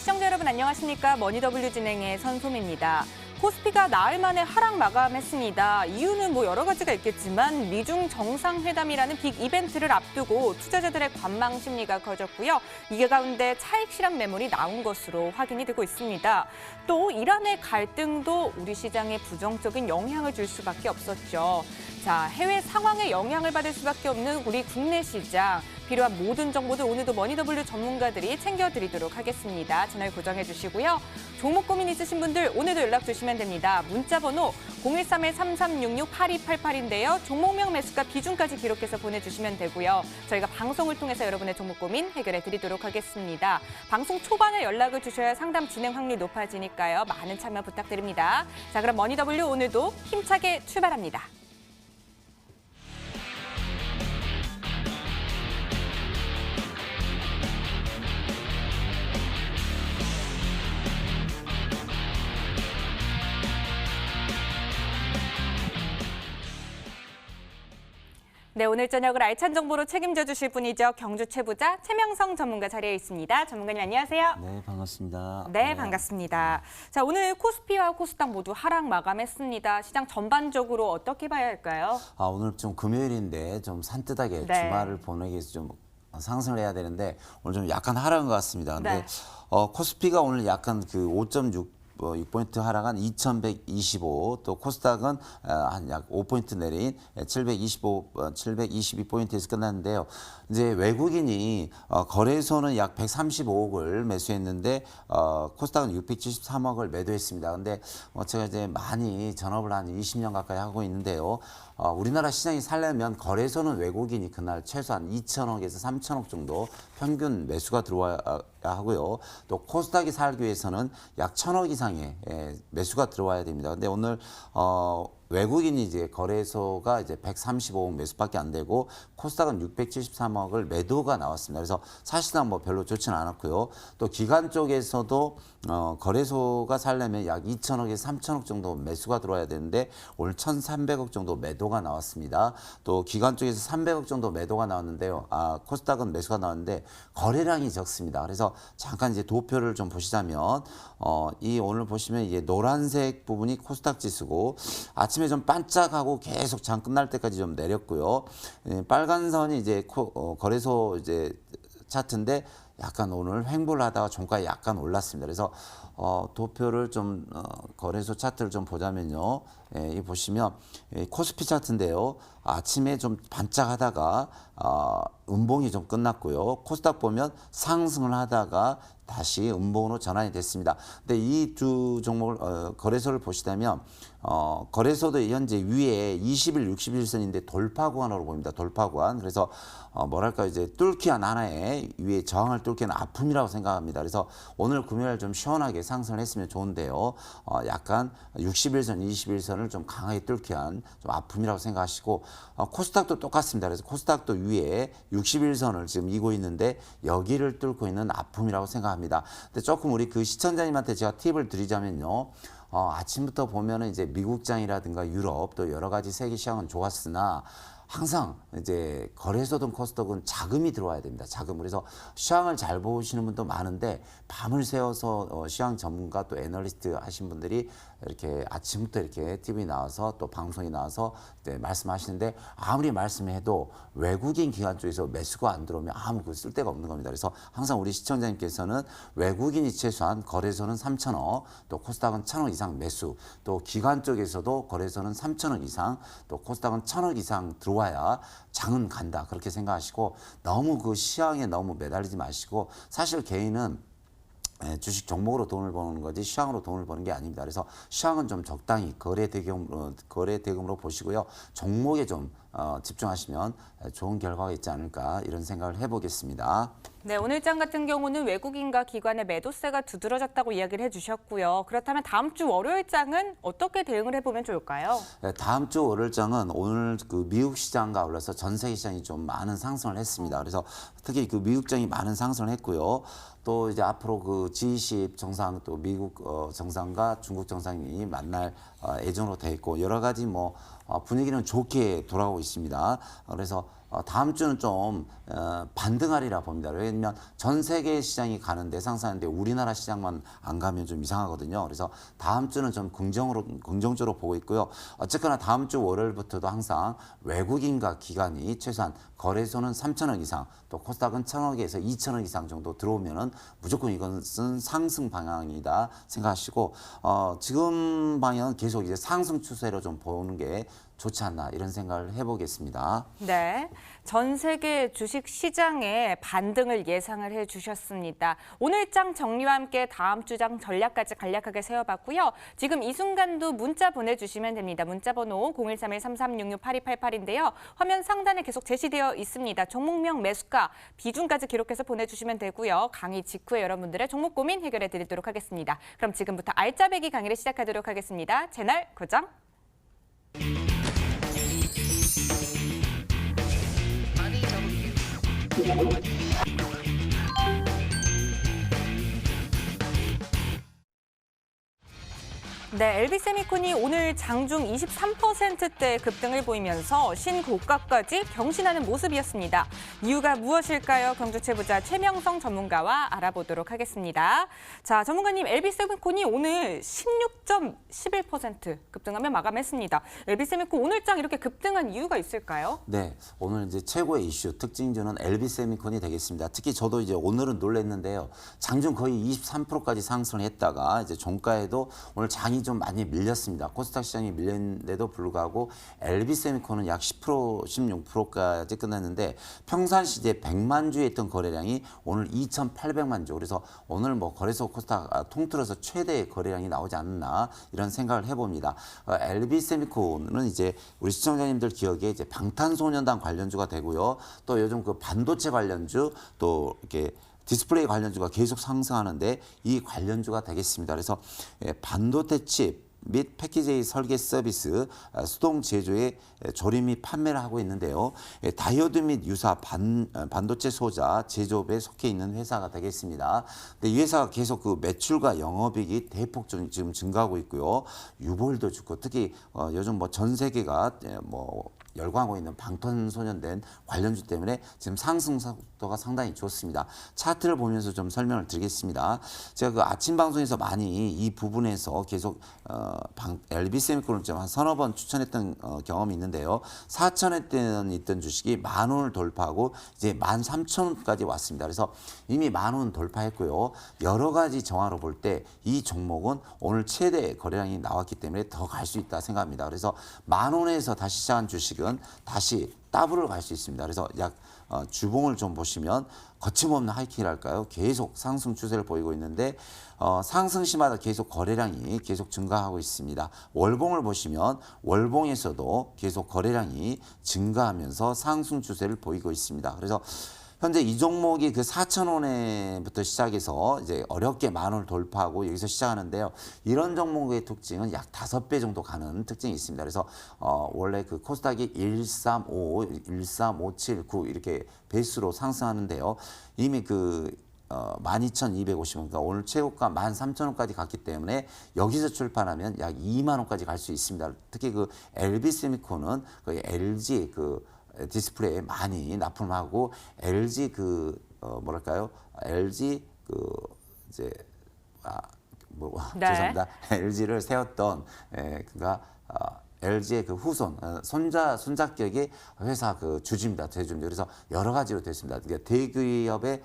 시청자 여러분 안녕하십니까? 머니더블유 진행의 선솜입니다. 코스피가 나흘 만에 하락 마감했습니다. 이유는 여러 가지가 있겠지만 미중 정상회담이라는 빅 이벤트를 앞두고 투자자들의 관망 심리가 커졌고요. 이게 가운데 차익 실현 매물이 나온 것으로 확인이 되고 있습니다. 또 이란의 갈등도 우리 시장에 부정적인 영향을 줄 수밖에 없었죠. 자, 해외 상황에 영향을 받을 수밖에 없는 우리 국내 시장. 필요한 모든 정보들 오늘도 머니더블유 전문가들이 챙겨드리도록 하겠습니다. 채널 고정해 주시고요. 종목 고민 있으신 분들 오늘도 연락 주시면 됩니다. 문자 번호 013-3366-8288인데요. 종목명 매수가 비중까지 기록해서 보내주시면 되고요. 저희가 방송을 통해서 여러분의 종목 고민 해결해 드리도록 하겠습니다. 방송 초반에 연락을 주셔야 상담 진행 확률 높아지니까요. 많은 참여 부탁드립니다. 자, 그럼 머니더블유 오늘도 힘차게 출발합니다. 네, 오늘 저녁을 알찬 정보로 책임져 주실 분이죠. 경주 최부자 최명성 전문가 자리에 있습니다. 전문가님 안녕하세요. 네, 반갑습니다. 네, 반갑습니다. 자, 오늘 코스피와 코스닥 모두 하락 마감했습니다. 시장 전반적으로 어떻게 봐야 할까요? 오늘 좀 금요일인데 좀 산뜻하게 네. 주말을 보내기 위해서 좀 상승을 해야 되는데 오늘 좀 약간 하락한 것 같습니다. 근데 네. 코스피가 오늘 약간 그 5.6포인트 하락한 2125, 또 코스닥은 한 약 5포인트 내린 722포인트에서 끝났는데요. 이제 외국인이 거래소는 약 135억을 매수했는데 코스닥은 673억을 매도했습니다. 근데 제가 이제 많이 전업을 한 20년 가까이 하고 있는데요. 우리나라 시장이 살려면 거래소는 외국인이 그날 최소한 2천억에서 3천억 정도 평균 매수가 들어와야 하고요. 또 코스닥이 살기 위해서는 약 1,000억 이상의 매수가 들어와야 됩니다. 근데 오늘 외국인이 이제 거래소가 이제 135억 매수밖에 안 되고 코스닥은 673억을 매도가 나왔습니다. 그래서 사실상 별로 좋지는 않았고요. 또 기관 쪽에서도 거래소가 살려면 약 2천억에서 3천억 정도 매수가 들어와야 되는데 오늘 1,300억 정도 매도가 나왔습니다. 또 기관 쪽에서 300억 정도 매도가 나왔는데요. 코스닥은 매수가 나왔는데 거래량이 적습니다. 그래서 잠깐 이제 도표를 좀 보시자면 이 오늘 보시면 이게 노란색 부분이 코스닥 지수고 아침에 좀 반짝하고 계속 장 끝날 때까지 좀 내렸고요. 빨간 선이 이제 거래소 이제 차트인데 약간 오늘 횡보를 하다가 종가에 약간 올랐습니다. 그래서 도표를 좀 거래소 차트를 좀 보자면요. 이 보시면 코스피 차트인데요. 아침에 좀 반짝하다가 음봉이 좀 끝났고요. 코스닥 보면 상승을 하다가 다시 음봉으로 전환이 됐습니다. 근데 이 두 종목을 거래소를 보시다면 거래소도 현재 위에 20일, 60일선인데 돌파 구간으로 보입니다. 돌파 구간. 그래서 뭐랄까 이제 뚫기한 하나의 위에 저항을 뚫기는 아픔이라고 생각합니다. 그래서 오늘 금요일 좀 시원하게 상승을 했으면 좋은데요. 약간 60일선, 21선을 좀 강하게 뚫기한 좀 아픔이라고 생각하시고 코스닥도 똑같습니다. 그래서 코스닥도 위에 60일선을 지금 이고 있는데 여기를 뚫고 있는 아픔이라고 생각합니다. 근데 조금 우리 그 시청자님한테 제가 팁을 드리자면요. 아침부터 보면은 이제 미국장이라든가 유럽 또 여러 가지 세계 시장은 좋았으나 항상 이제 거래소든 코스닥은 자금이 들어와야 됩니다. 자금. 그래서 시황을 잘 보시는 분도 많은데 밤을 새워서 시황 전문가 또 애널리스트 하신 분들이 이렇게 아침부터 이렇게 TV 나와서 또 방송에 나와서 말씀하시는데 아무리 말씀해도 외국인 기관 쪽에서 매수가 안 들어오면 아무 그 쓸데가 없는 겁니다. 그래서 항상 우리 시청자님께서는 외국인이 최소한 거래소는 3천억, 또 코스닥은 1,000억 이상 매수, 또 기관 쪽에서도 거래소는 3천억 이상, 또 코스닥은 1,000억 이상 들어와야 장은 간다. 그렇게 생각하시고 너무 그 시황에 너무 매달리지 마시고 사실 개인은 주식 종목으로 돈을 버는 거지 시황으로 돈을 버는 게 아닙니다. 그래서 시황은 좀 적당히 거래 대금으로 보시고요. 종목에 좀 집중하시면 좋은 결과가 있지 않을까 이런 생각을 해보겠습니다. 네, 오늘 장 같은 경우는 외국인과 기관의 매도세가 두드러졌다고 이야기를 해주셨고요. 그렇다면 다음 주 월요일 장은 어떻게 대응을 해보면 좋을까요? 네, 다음 주 월요일 장은 오늘 그 미국 시장과 아울러서 전 세계 시장이 좀 많은 상승을 했습니다. 그래서 특히 그 미국 장이 많은 상승을 했고요. 또 이제 앞으로 그 G20 정상 또 미국 정상과 중국 정상이 만날 예정으로 돼 있고 여러 가지 분위기는 좋게 돌아오고 있습니다. 그래서 다음 주는 좀 반등하리라 봅니다. 왜냐하면 전 세계 시장이 가는데 상승하는데 우리나라 시장만 안 가면 좀 이상하거든요. 그래서 다음 주는 좀 긍정적으로 보고 있고요. 어쨌거나 다음 주 월요일부터도 항상 외국인과 기관이 최소한 거래소는 3천억 이상, 또 코스닥은 1,000억에서 2천억 이상 정도 들어오면은 무조건 이것은 상승 방향이다 생각하시고 지금 방향은 계속 이제 상승 추세로 좀 보는 게 좋지 않나 이런 생각을 해보겠습니다. 네, 전 세계 주식 시장의 반등을 예상을 해주셨습니다. 오늘 장 정리와 함께 다음 주 장 전략까지 간략하게 세워봤고요. 지금 이 순간도 문자 보내주시면 됩니다. 문자 번호 013-1366-8288인데요. 화면 상단에 계속 제시되어 있습니다. 종목명, 매수가, 비중까지 기록해서 보내주시면 되고요. 강의 직후에 여러분들의 종목 고민 해결해 드리도록 하겠습니다. 그럼 지금부터 알짜배기 강의를 시작하도록 하겠습니다. 채널 고정. 네, LB세미콘이 오늘 장중 23%대 급등을 보이면서 신고가까지 경신하는 모습이었습니다. 이유가 무엇일까요? 경주채부자 최명성 전문가와 알아보도록 하겠습니다. 자, 전문가님, LB세미콘이 오늘 16.11% 급등하며 마감했습니다. LB세미콘 오늘 장 이렇게 급등한 이유가 있을까요? 네, 오늘 이제 최고의 이슈 특징주는 LB세미콘이 되겠습니다. 특히 저도 이제 오늘은 놀랐는데요. 장중 거의 23%까지 상승을 했다가 이제 종가에도 오늘 장이 좀 많이 밀렸습니다. 코스닥 시장이 밀렸는데도 불구하고 LB세미콘은 약 10%, 16%까지 끝났는데 평상시제 100만 주에 있던 거래량이 오늘 2,800만 주. 그래서 오늘 뭐 거래소 코스닥 통틀어서 최대의 거래량이 나오지 않나 이런 생각을 해봅니다. LB세미콘은 이제 우리 시청자님들 기억에 이제 방탄소년단 관련주가 되고요. 또 요즘 그 반도체 관련주 또 이렇게 디스플레이 관련주가 계속 상승하는데 이 관련주가 되겠습니다. 그래서 반도체 칩 및 패키지 설계 서비스, 수동 제조의 조립 및 판매를 하고 있는데요. 다이오드 및 유사 반도체 소자 제조업에 속해 있는 회사가 되겠습니다. 근데 이 회사가 계속 그 매출과 영업이익이 대폭 지금 증가하고 있고요. 유보율도 좋고 특히 요즘 뭐 전 세계가 뭐 열광하고 있는 방탄소년단 관련주 때문에 지금 상승 속도가 상당히 좋습니다. 차트를 보면서 좀 설명을 드리겠습니다. 제가 그 아침 방송에서 많이 이 부분에서 계속 LB세미콘을 좀 한 서너 번 추천했던 경험이 있는데요. 4,000원대 있던 주식이 10,000원을 돌파하고 이제 13,000원까지 왔습니다. 그래서 이미 10,000원 돌파했고요. 여러 가지 정화로 볼 때 이 종목은 오늘 최대 거래량이 나왔기 때문에 더 갈 수 있다 생각합니다. 그래서 10,000원에서 다시 시작한 주식은 다시 더블을 갈 수 있습니다. 그래서 약 주봉을 좀 보시면 거침없는 하이킹이랄까요? 계속 상승 추세를 보이고 있는데 상승 시마다 계속 거래량이 계속 증가하고 있습니다. 월봉을 보시면 월봉에서도 계속 거래량이 증가하면서 상승 추세를 보이고 있습니다. 그래서 현재 이 종목이 그 4,000원에부터 시작해서 이제 어렵게 10,000원을 돌파하고 여기서 시작하는데요. 이런 종목의 특징은 약 5배 정도 가는 특징이 있습니다. 그래서 원래 그 코스닥이 135, 13579 이렇게 베이스로 상승하는데요. 이미 그 12,250원, 그러니까 오늘 최고가 13,000원까지 갔기 때문에 여기서 출발하면 약 20,000원까지 갈 수 있습니다. 특히 그 LB세미콘은 그 LG 그 디스플레이에 많이 납품하고 LG 그 뭐랄까요? LG 그 이제 네. 죄송합니다. LG를 세웠던 그가 LG의 그 후손, 손자격의 회사 그 주주입니다. 대주주입니다. 그래서 여러 가지로 됐습니다. 그러니까 대기업의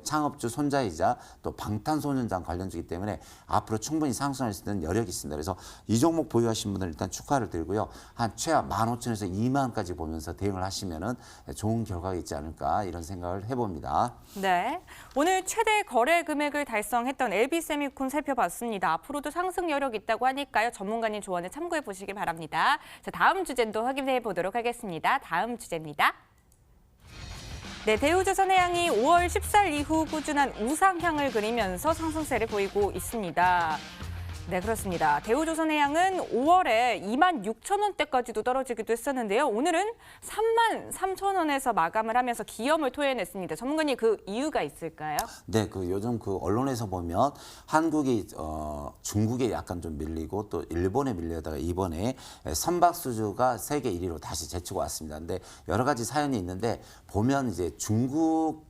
창업주 손자이자 또 방탄소년단 관련주이기 때문에 앞으로 충분히 상승할 수 있는 여력이 있습니다. 그래서 이 종목 보유하신 분들 일단 축하를 드리고요. 한 최하 15,000원에서 20,000원까지 보면서 대응을 하시면은 좋은 결과가 있지 않을까 이런 생각을 해봅니다. 네, 오늘 최대 거래 금액을 달성했던 LB세미콘 살펴봤습니다. 앞으로도 상승 여력 있다고 하니까요. 전문가님 조언을 참고해 보시기 바랍니다. 자, 다음 주제도 확인해 보도록 하겠습니다. 다음 주제입니다. 네, 대우조선해양이 5월 14일 이후 꾸준한 우상향을 그리면서 상승세를 보이고 있습니다. 네, 그렇습니다. 대우조선해양은 5월에 26,000원대까지도 떨어지기도 했었는데요. 오늘은 33,000원에서 마감을 하면서 기염을 토해냈습니다. 전문가님, 그 이유가 있을까요? 네, 요즘 언론에서 보면 한국이 중국에 약간 좀 밀리고 또 일본에 밀려다가 이번에 선박수주가 세계 1위로 다시 제치고 왔습니다. 근데 여러 가지 사연이 있는데 보면 이제 중국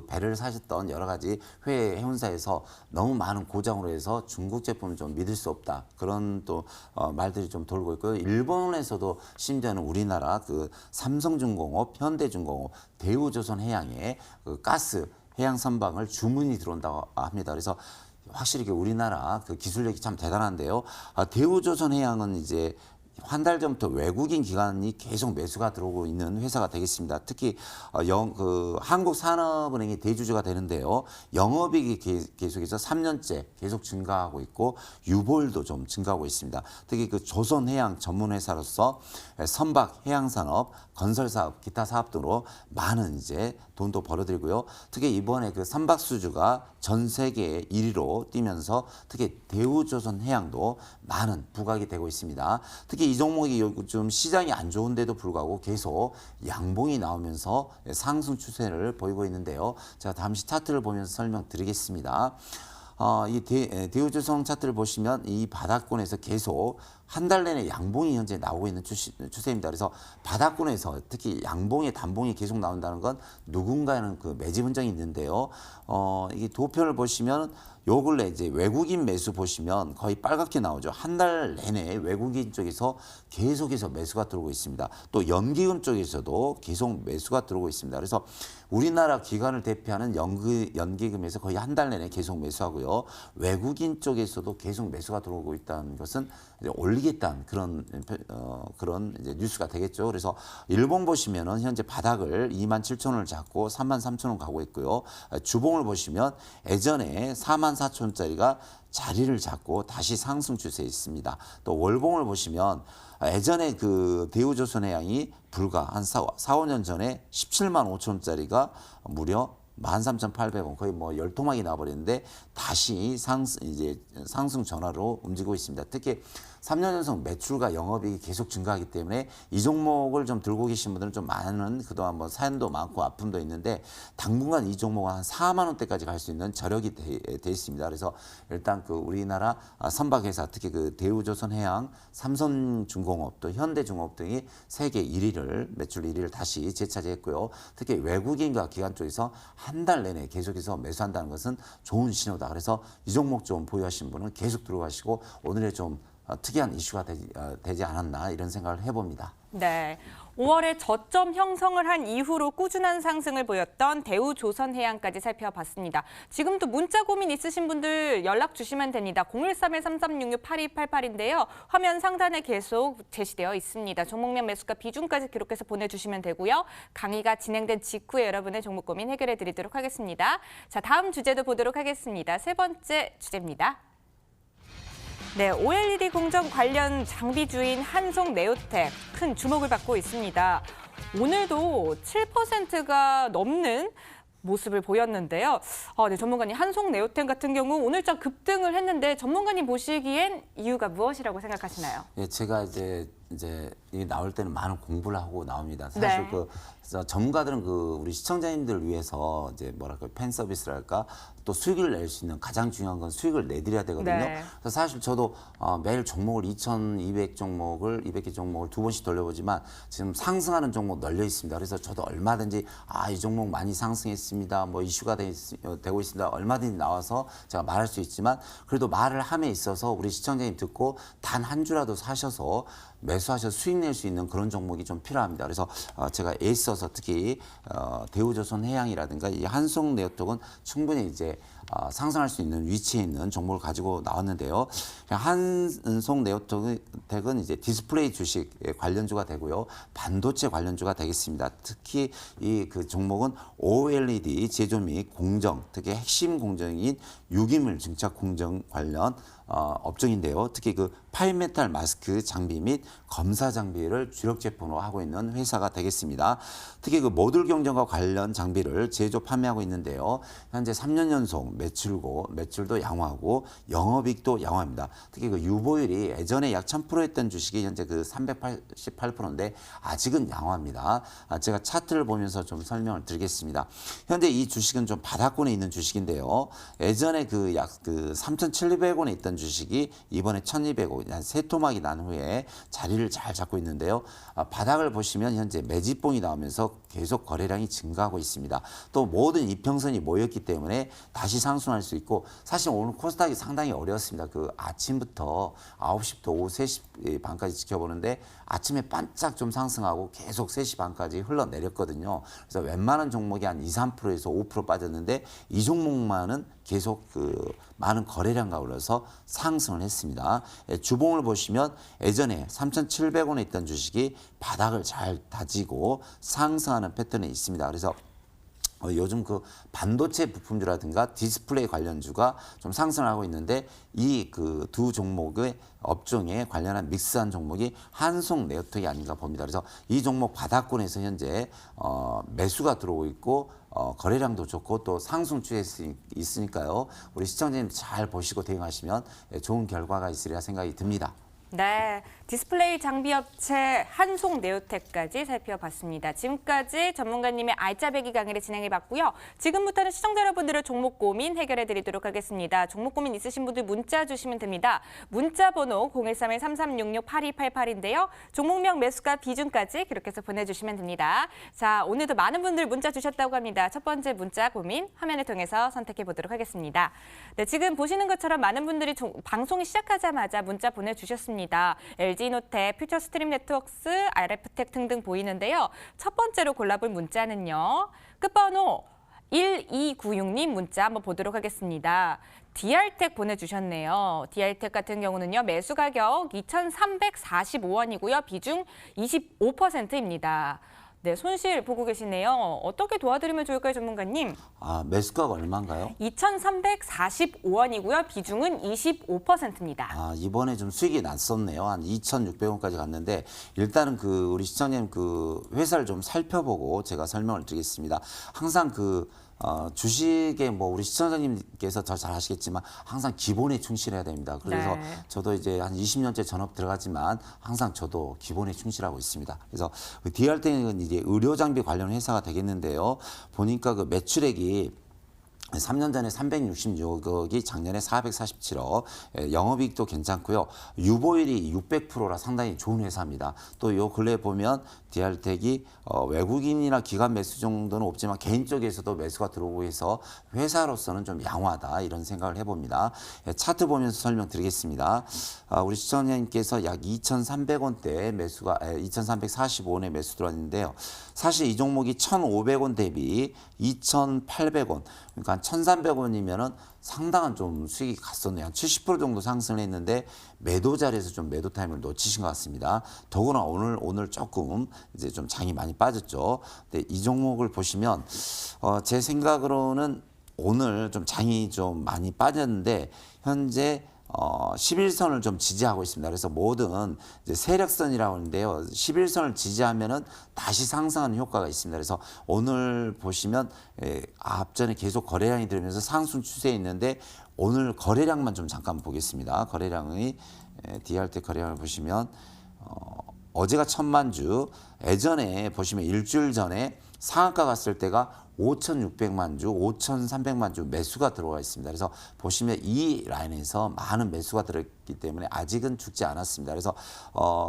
배를 사셨던 여러 가지 해운사에서 너무 많은 고장으로 해서 중국 제품을 좀 믿을 수 없다. 그런 또 말들이 좀 돌고 있고요. 일본에서도 심지어는 우리나라 삼성중공업, 현대중공업, 대우조선해양에 가스 해양 선박을 주문이 들어온다고 합니다. 그래서 확실히 우리나라 기술력이 참 대단한데요. 대우조선해양은 이제 한 달 전부터 외국인 기관이 계속 매수가 들어오고 있는 회사가 되겠습니다. 특히 한국산업은행이 대주주가 되는데요. 영업이익이 계속해서 3년째 계속 증가하고 있고 유보율도 좀 증가하고 있습니다. 특히 조선해양 전문회사로서 선박, 해양산업, 건설사업, 기타 사업 등으로 많은 이제 돈도 벌어들이고요. 특히 이번에 선박 수주가 전 세계 1위로 뛰면서 특히 대우조선해양도 많은 부각이 되고 있습니다. 특히 이 종목이 요즘 시장이 안 좋은데도 불구하고 계속 양봉이 나오면서 상승 추세를 보이고 있는데요. 제가 잠시 차트를 보면서 설명드리겠습니다. 이 대우조선 차트를 보시면 이 바닥권에서 계속 한 달 내내 양봉이 현재 나오고 있는 추세입니다. 그래서 바닥권에서 특히 양봉의 단봉이 계속 나온다는 건 누군가는 매집 흔적이 있는데요. 이게 도표를 보시면 요 근래 이제 외국인 매수 보시면 거의 빨갛게 나오죠. 한 달 내내 외국인 쪽에서 계속해서 매수가 들어오고 있습니다. 또 연기금 쪽에서도 계속 매수가 들어오고 있습니다. 그래서 우리나라 기관을 대표하는 연기금에서 거의 한 달 내내 계속 매수하고요. 외국인 쪽에서도 계속 매수가 들어오고 있다는 것은 이제 올리겠다는 그런 이제 뉴스가 되겠죠. 그래서 일본 보시면은 현재 바닥을 27,000원을 잡고 33,000원 가고 있고요. 주봉을 보시면 예전에 44,000원짜리가 자리를 잡고 다시 상승 추세에 있습니다. 또 월봉을 보시면 예전에 대우조선해양이 불과 한 4-5년 전에 17만 5천원짜리가 무려 13,800원 거의 열토막이 나버렸는데 다시 상승 전화로 움직이고 있습니다. 특히 3년 연속 매출과 영업이익이 계속 증가하기 때문에 이 종목을 좀 들고 계신 분들은 좀 많은 그동안 사연도 많고 아픔도 있는데 당분간 이 종목은 한 4만 원대까지 갈 수 있는 저력이 돼 있습니다. 그래서 일단 우리나라 선박회사 특히 대우조선해양, 삼성중공업 또 현대중공업 등이 세계 1위를 매출 1위를 다시 재차지했고요. 특히 외국인과 기관 쪽에서 한 달 내내 계속해서 매수한다는 것은 좋은 신호다. 그래서 이 종목 좀 보유하신 분은 계속 들어가시고 오늘의 좀 특이한 이슈가 되지 않았나 이런 생각을 해봅니다. 네. 5월에 저점 형성을 한 이후로 꾸준한 상승을 보였던 대우조선해양까지 살펴봤습니다. 지금도 문자 고민 있으신 분들 연락 주시면 됩니다. 013-3366-8288인데요. 화면 상단에 계속 제시되어 있습니다. 종목명 매수가 비중까지 기록해서 보내주시면 되고요. 강의가 진행된 직후에 여러분의 종목 고민 해결해 드리도록 하겠습니다. 자, 다음 주제도 보도록 하겠습니다. 세 번째 주제입니다. 네, OLED 공정 관련 장비주인 한송네오텍 큰 주목을 받고 있습니다. 오늘도 7%가 넘는 모습을 보였는데요. 네, 전문가님, 한송네오텍 같은 경우 오늘장 급등을 했는데 전문가님 보시기엔 이유가 무엇이라고 생각하시나요? 예, 제가 이제 나올 때는 많은 공부를 하고 나옵니다. 사실 네. 전문가들은 우리 시청자님들을 위해서 이제 팬 서비스랄까 또 수익을 낼 수 있는 가장 중요한 건 수익을 내드려야 되거든요. 네. 그래서 사실 저도 매일 종목을 2,200개 종목을 두 번씩 돌려보지만 지금 상승하는 종목 널려 있습니다. 그래서 저도 얼마든지 이 종목 많이 상승했습니다. 이슈가 되고 있습니다. 얼마든지 나와서 제가 말할 수 있지만 그래도 말을 함에 있어서 우리 시청자님 듣고 단 한 주라도 사셔서 매수하셔서 수익 낼 수 있는 그런 종목이 좀 필요합니다. 그래서 제가 애써서 특히 대우조선해양이라든가 이 한송네오텍은 충분히 이제 상승할 수 있는 위치에 있는 종목을 가지고 나왔는데요. 한송네오텍은 이제 디스플레이 주식 관련주가 되고요. 반도체 관련주가 되겠습니다. 특히 이 종목은 OLED 제조 및 공정, 특히 핵심 공정인 유기물 증착 공정 관련 업종인데요. 특히 파이메탈 마스크 장비 및 검사 장비를 주력 제품으로 하고 있는 회사가 되겠습니다. 특히 모듈 경정과 관련 장비를 제조 판매하고 있는데요. 현재 3년 연속 매출도 양호하고 영업이익도 양호합니다. 특히 그 유보율이 예전에 약 1000%였던 주식이 현재 그 388%인데 아직은 양호합니다. 제가 차트를 보면서 좀 설명을 드리겠습니다. 현재 이 주식은 좀 바닥권에 있는 주식인데요. 예전에 그 약 그 3,700원에 있던 주식이 이번에 1,200원, 한 세 토막이 난 후에 자리를 잘 잡고 있는데요. 바닥을 보시면 현재 매집봉이 나오면서 계속 거래량이 증가하고 있습니다. 또 모든 이평선이 모였기 때문에 다시 상승할 수 있고, 사실 오늘 코스닥이 상당히 어려웠습니다. 그 아침부터 9시부터 오후 3시 반까지 지켜보는데 아침에 반짝 좀 상승하고 계속 3시 반까지 흘러내렸거든요. 그래서 웬만한 종목이 한 2, 3%에서 5% 빠졌는데 이 종목만은 계속 그 많은 거래량과 올라서 상승을 했습니다. 주봉을 보시면 예전에 3,700원에 있던 주식이 바닥을 잘 다지고 상승하는 패턴이 있습니다. 그래서 요즘 그 반도체 부품주라든가 디스플레이 관련주가 좀 상승을 하고 있는데, 이 그 두 종목의 업종에 관련한 믹스한 종목이 한송 네오텍이 아닌가 봅니다. 그래서 이 종목 바닥권에서 현재 매수가 들어오고 있고, 거래량도 좋고 또 상승 추세에 있으니까요. 우리 시청자님 잘 보시고 대응하시면 좋은 결과가 있으리라 생각이 듭니다. 네, 디스플레이 장비 업체 한송 네오텍까지 살펴봤습니다. 지금까지 전문가님의 알짜배기 강의를 진행해봤고요. 지금부터는 시청자 여러분들의 종목 고민 해결해드리도록 하겠습니다. 종목 고민 있으신 분들 문자 주시면 됩니다. 문자 번호 013-3366-8288인데요. 종목명, 매수가, 비중까지 기록해서 보내주시면 됩니다. 자, 오늘도 많은 분들 문자 주셨다고 합니다. 첫 번째 문자 고민 화면을 통해서 선택해보도록 하겠습니다. 네, 지금 보시는 것처럼 많은 분들이 방송이 시작하자마자 문자 보내주셨습니다. LG노텍, 퓨처스트림 네트워크스, RF텍 등등 보이는데요. 첫 번째로 골라볼 문자는요. 끝번호 1296님 문자 한번 보도록 하겠습니다. DR텍 보내주셨네요. DR텍 같은 경우는요. 매수 가격 2,345원이고요. 비중 25%입니다. 네, 손실 보고 계시네요. 어떻게 도와드리면 좋을까요, 전문가님? 매수가가 얼마인가요? 2,345원이고요. 비중은 25%입니다. 이번에 좀 수익이 났었네요. 한 2,600원까지 갔는데, 일단은 그 우리 시청자님 그 회사를 좀 살펴보고 제가 설명을 드리겠습니다. 항상 주식에 뭐 우리 시청자님께서 더 잘 아시겠지만 항상 기본에 충실해야 됩니다. 그래서 네. 저도 이제 한 20년째 전업 들어가지만 항상 저도 기본에 충실하고 있습니다. 그래서 DR텍은 이제 의료 장비 관련 회사가 되겠는데요. 보니까 그 매출액이 3년 전에 366억이 작년에 447억, 영업이익도 괜찮고요. 유보율이 600%라 상당히 좋은 회사입니다. 또 요 근래에 보면 DR텍이 외국인이나 기관 매수 정도는 없지만 개인 쪽에서도 매수가 들어오고 해서 회사로서는 좀 양호하다 이런 생각을 해봅니다. 차트 보면서 설명드리겠습니다. 우리 시청자님께서 약 2,300원대 매수가 2,345원에 매수 들어왔는데요. 사실 이 종목이 1,500원 대비 2,800원, 그러니까 한 1,300원이면은 상당한 좀 수익이 갔었네요. 한 70% 정도 상승을 했는데 매도 자리에서 좀 매도 타임을 놓치신 것 같습니다. 더구나 오늘 조금 이제 좀 장이 많이 빠졌죠. 근데 이 종목을 보시면 제 생각으로는 오늘 좀 장이 좀 많이 빠졌는데 현재 11선을 좀 지지하고 있습니다. 그래서 모든 이제 세력선이라고 하는데요. 11선을 지지하면은 다시 상승하는 효과가 있습니다. 그래서 오늘 보시면 앞전에 계속 거래량이 들으면서 상승 추세에 있는데 오늘 거래량만 좀 잠깐 보겠습니다. 거래량의 DR텍 거래량을 보시면 어제가 1,000만 주, 예전에 보시면 일주일 전에 상한가 갔을 때가 5,600만 주, 5,300만 주 매수가 들어가 있습니다. 그래서 보시면 이 라인에서 많은 매수가 들어있기 때문에 아직은 죽지 않았습니다. 그래서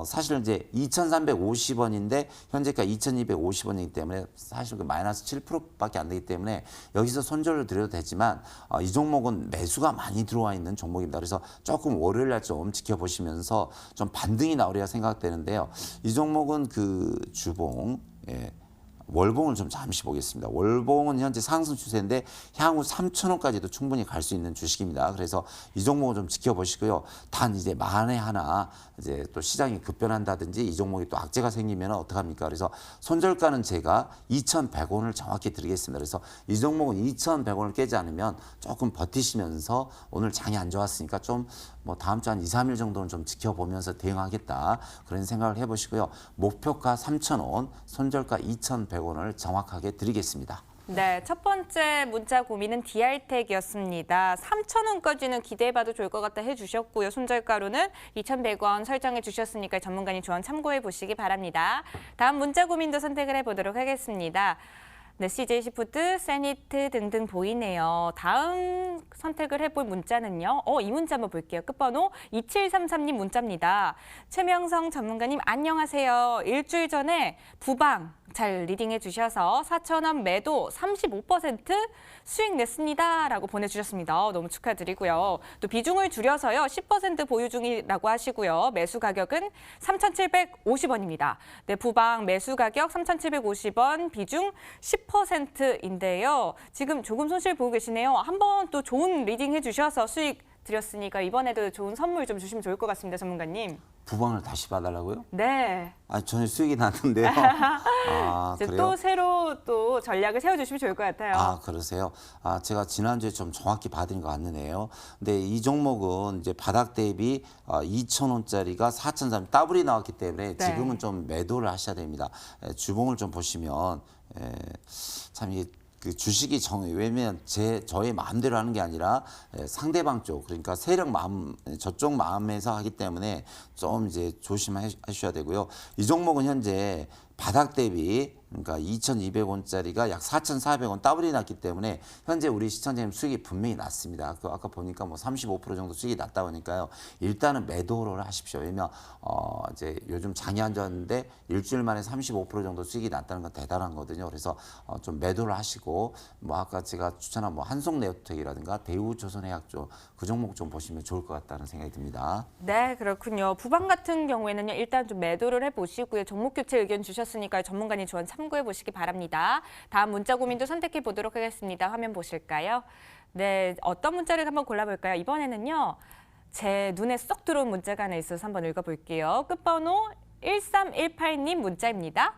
사실 이제 2,350원인데 현재가 2,250원이기 때문에 사실 그 마이너스 7%밖에 안 되기 때문에 여기서 손절을 드려도 되지만 이 종목은 매수가 많이 들어와 있는 종목입니다. 그래서 조금 월요일 날 좀 지켜보시면서 좀 반등이 나오리라 생각되는데요. 이 종목은 그 주봉, 월봉을 좀 잠시 보겠습니다. 월봉은 현재 상승 추세인데 향후 3,000원까지도 충분히 갈 수 있는 주식입니다. 그래서 이 종목을 좀 지켜보시고요. 단 이제 만에 하나 이제 또 시장이 급변한다든지 이 종목이 또 악재가 생기면 어떡합니까? 그래서 손절가는 제가 2,100원을 정확히 드리겠습니다. 그래서 이 종목은 2,100원을 깨지 않으면 조금 버티시면서 오늘 장이 안 좋았으니까 좀 뭐 다음 주 한 2, 3일 정도는 좀 지켜보면서 대응하겠다 그런 생각을 해보시고요. 목표가 3,000원, 손절가 2,100원을 정확하게 드리겠습니다. 네, 첫 번째 문자 고민은 DR택이었습니다. 3,000원까지는 기대해봐도 좋을 것 같다 해주셨고요. 손절가로는 2,100원 설정해 주셨으니까 전문가님 조언 참고해 보시기 바랍니다. 다음 문자 고민도 선택을 해보도록 하겠습니다. 네, CJ시푸드, 세니트 등등 보이네요. 다음 선택을 해볼 문자는요. 이 문자 한번 볼게요. 끝번호 2733님 문자입니다. 최명성 전문가님 안녕하세요. 일주일 전에 부방 잘 리딩해 주셔서 4,000원 매도 35% 수익 냈습니다. 라고 보내주셨습니다. 너무 축하드리고요. 또 비중을 줄여서요. 10% 보유 중이라고 하시고요. 매수 가격은 3,750원입니다. 네, 부방 매수 가격 3,750원, 비중 10%인데요. 지금 조금 손실 보고 계시네요. 한번 또 좋은 리딩 해주셔서 수익 드렸으니까 이번에도 좋은 선물 좀 주시면 좋을 것 같습니다, 전문가님. 부방을 다시 봐달라고요? 네. 전혀 수익이 났는데요. 이제 그래요? 또 새로 또 전략을 세워주시면 좋을 것 같아요. 그러세요? 제가 지난주에 좀 정확히 받은 것 같네요. 근데 이 종목은 이제 바닥 대비 2,000원짜리가 4,300원 더블이 나왔기 때문에 네. 지금은 좀 매도를 하셔야 됩니다. 주봉을 좀 보시면 참 이게 그 주식이 왜냐면 저의 마음대로 하는 게 아니라 상대방 쪽, 그러니까 세력 마음, 저쪽 마음에서 하기 때문에 좀 이제 조심하셔야 되고요. 이 종목은 현재 바닥 대비 그러니까 2,200원짜리가 약 4,400원 더블이 났기 때문에 현재 우리 시청자님 수익이 분명히 났습니다. 아까 보니까 뭐 35% 정도 수익이 났다 보니까요. 일단은 매도를 하십시오. 왜냐면 이제 요즘 장이 안 좋았는데 일주일 만에 35% 정도 수익이 났다는 건 대단한 거거든요. 그래서 좀 매도를 하시고 뭐 아까 제가 추천한 뭐 한송네오텍이라든가 대우조선해약조 그 종목 좀 보시면 좋을 것 같다는 생각이 듭니다. 네, 그렇군요. 부방 같은 경우에는요. 일단 좀 매도를 해보시고요. 종목 교체 의견 주셨으니까 전문가님 조언 참고해 보시기 바랍니다. 다음 문자 고민도 선택해 보도록 하겠습니다. 화면 보실까요? 네, 어떤 문자를 한번 골라볼까요? 이번에는요. 제 눈에 쏙 들어온 문자가 하나 있어서 한번 읽어볼게요. 끝번호 1318님 문자입니다.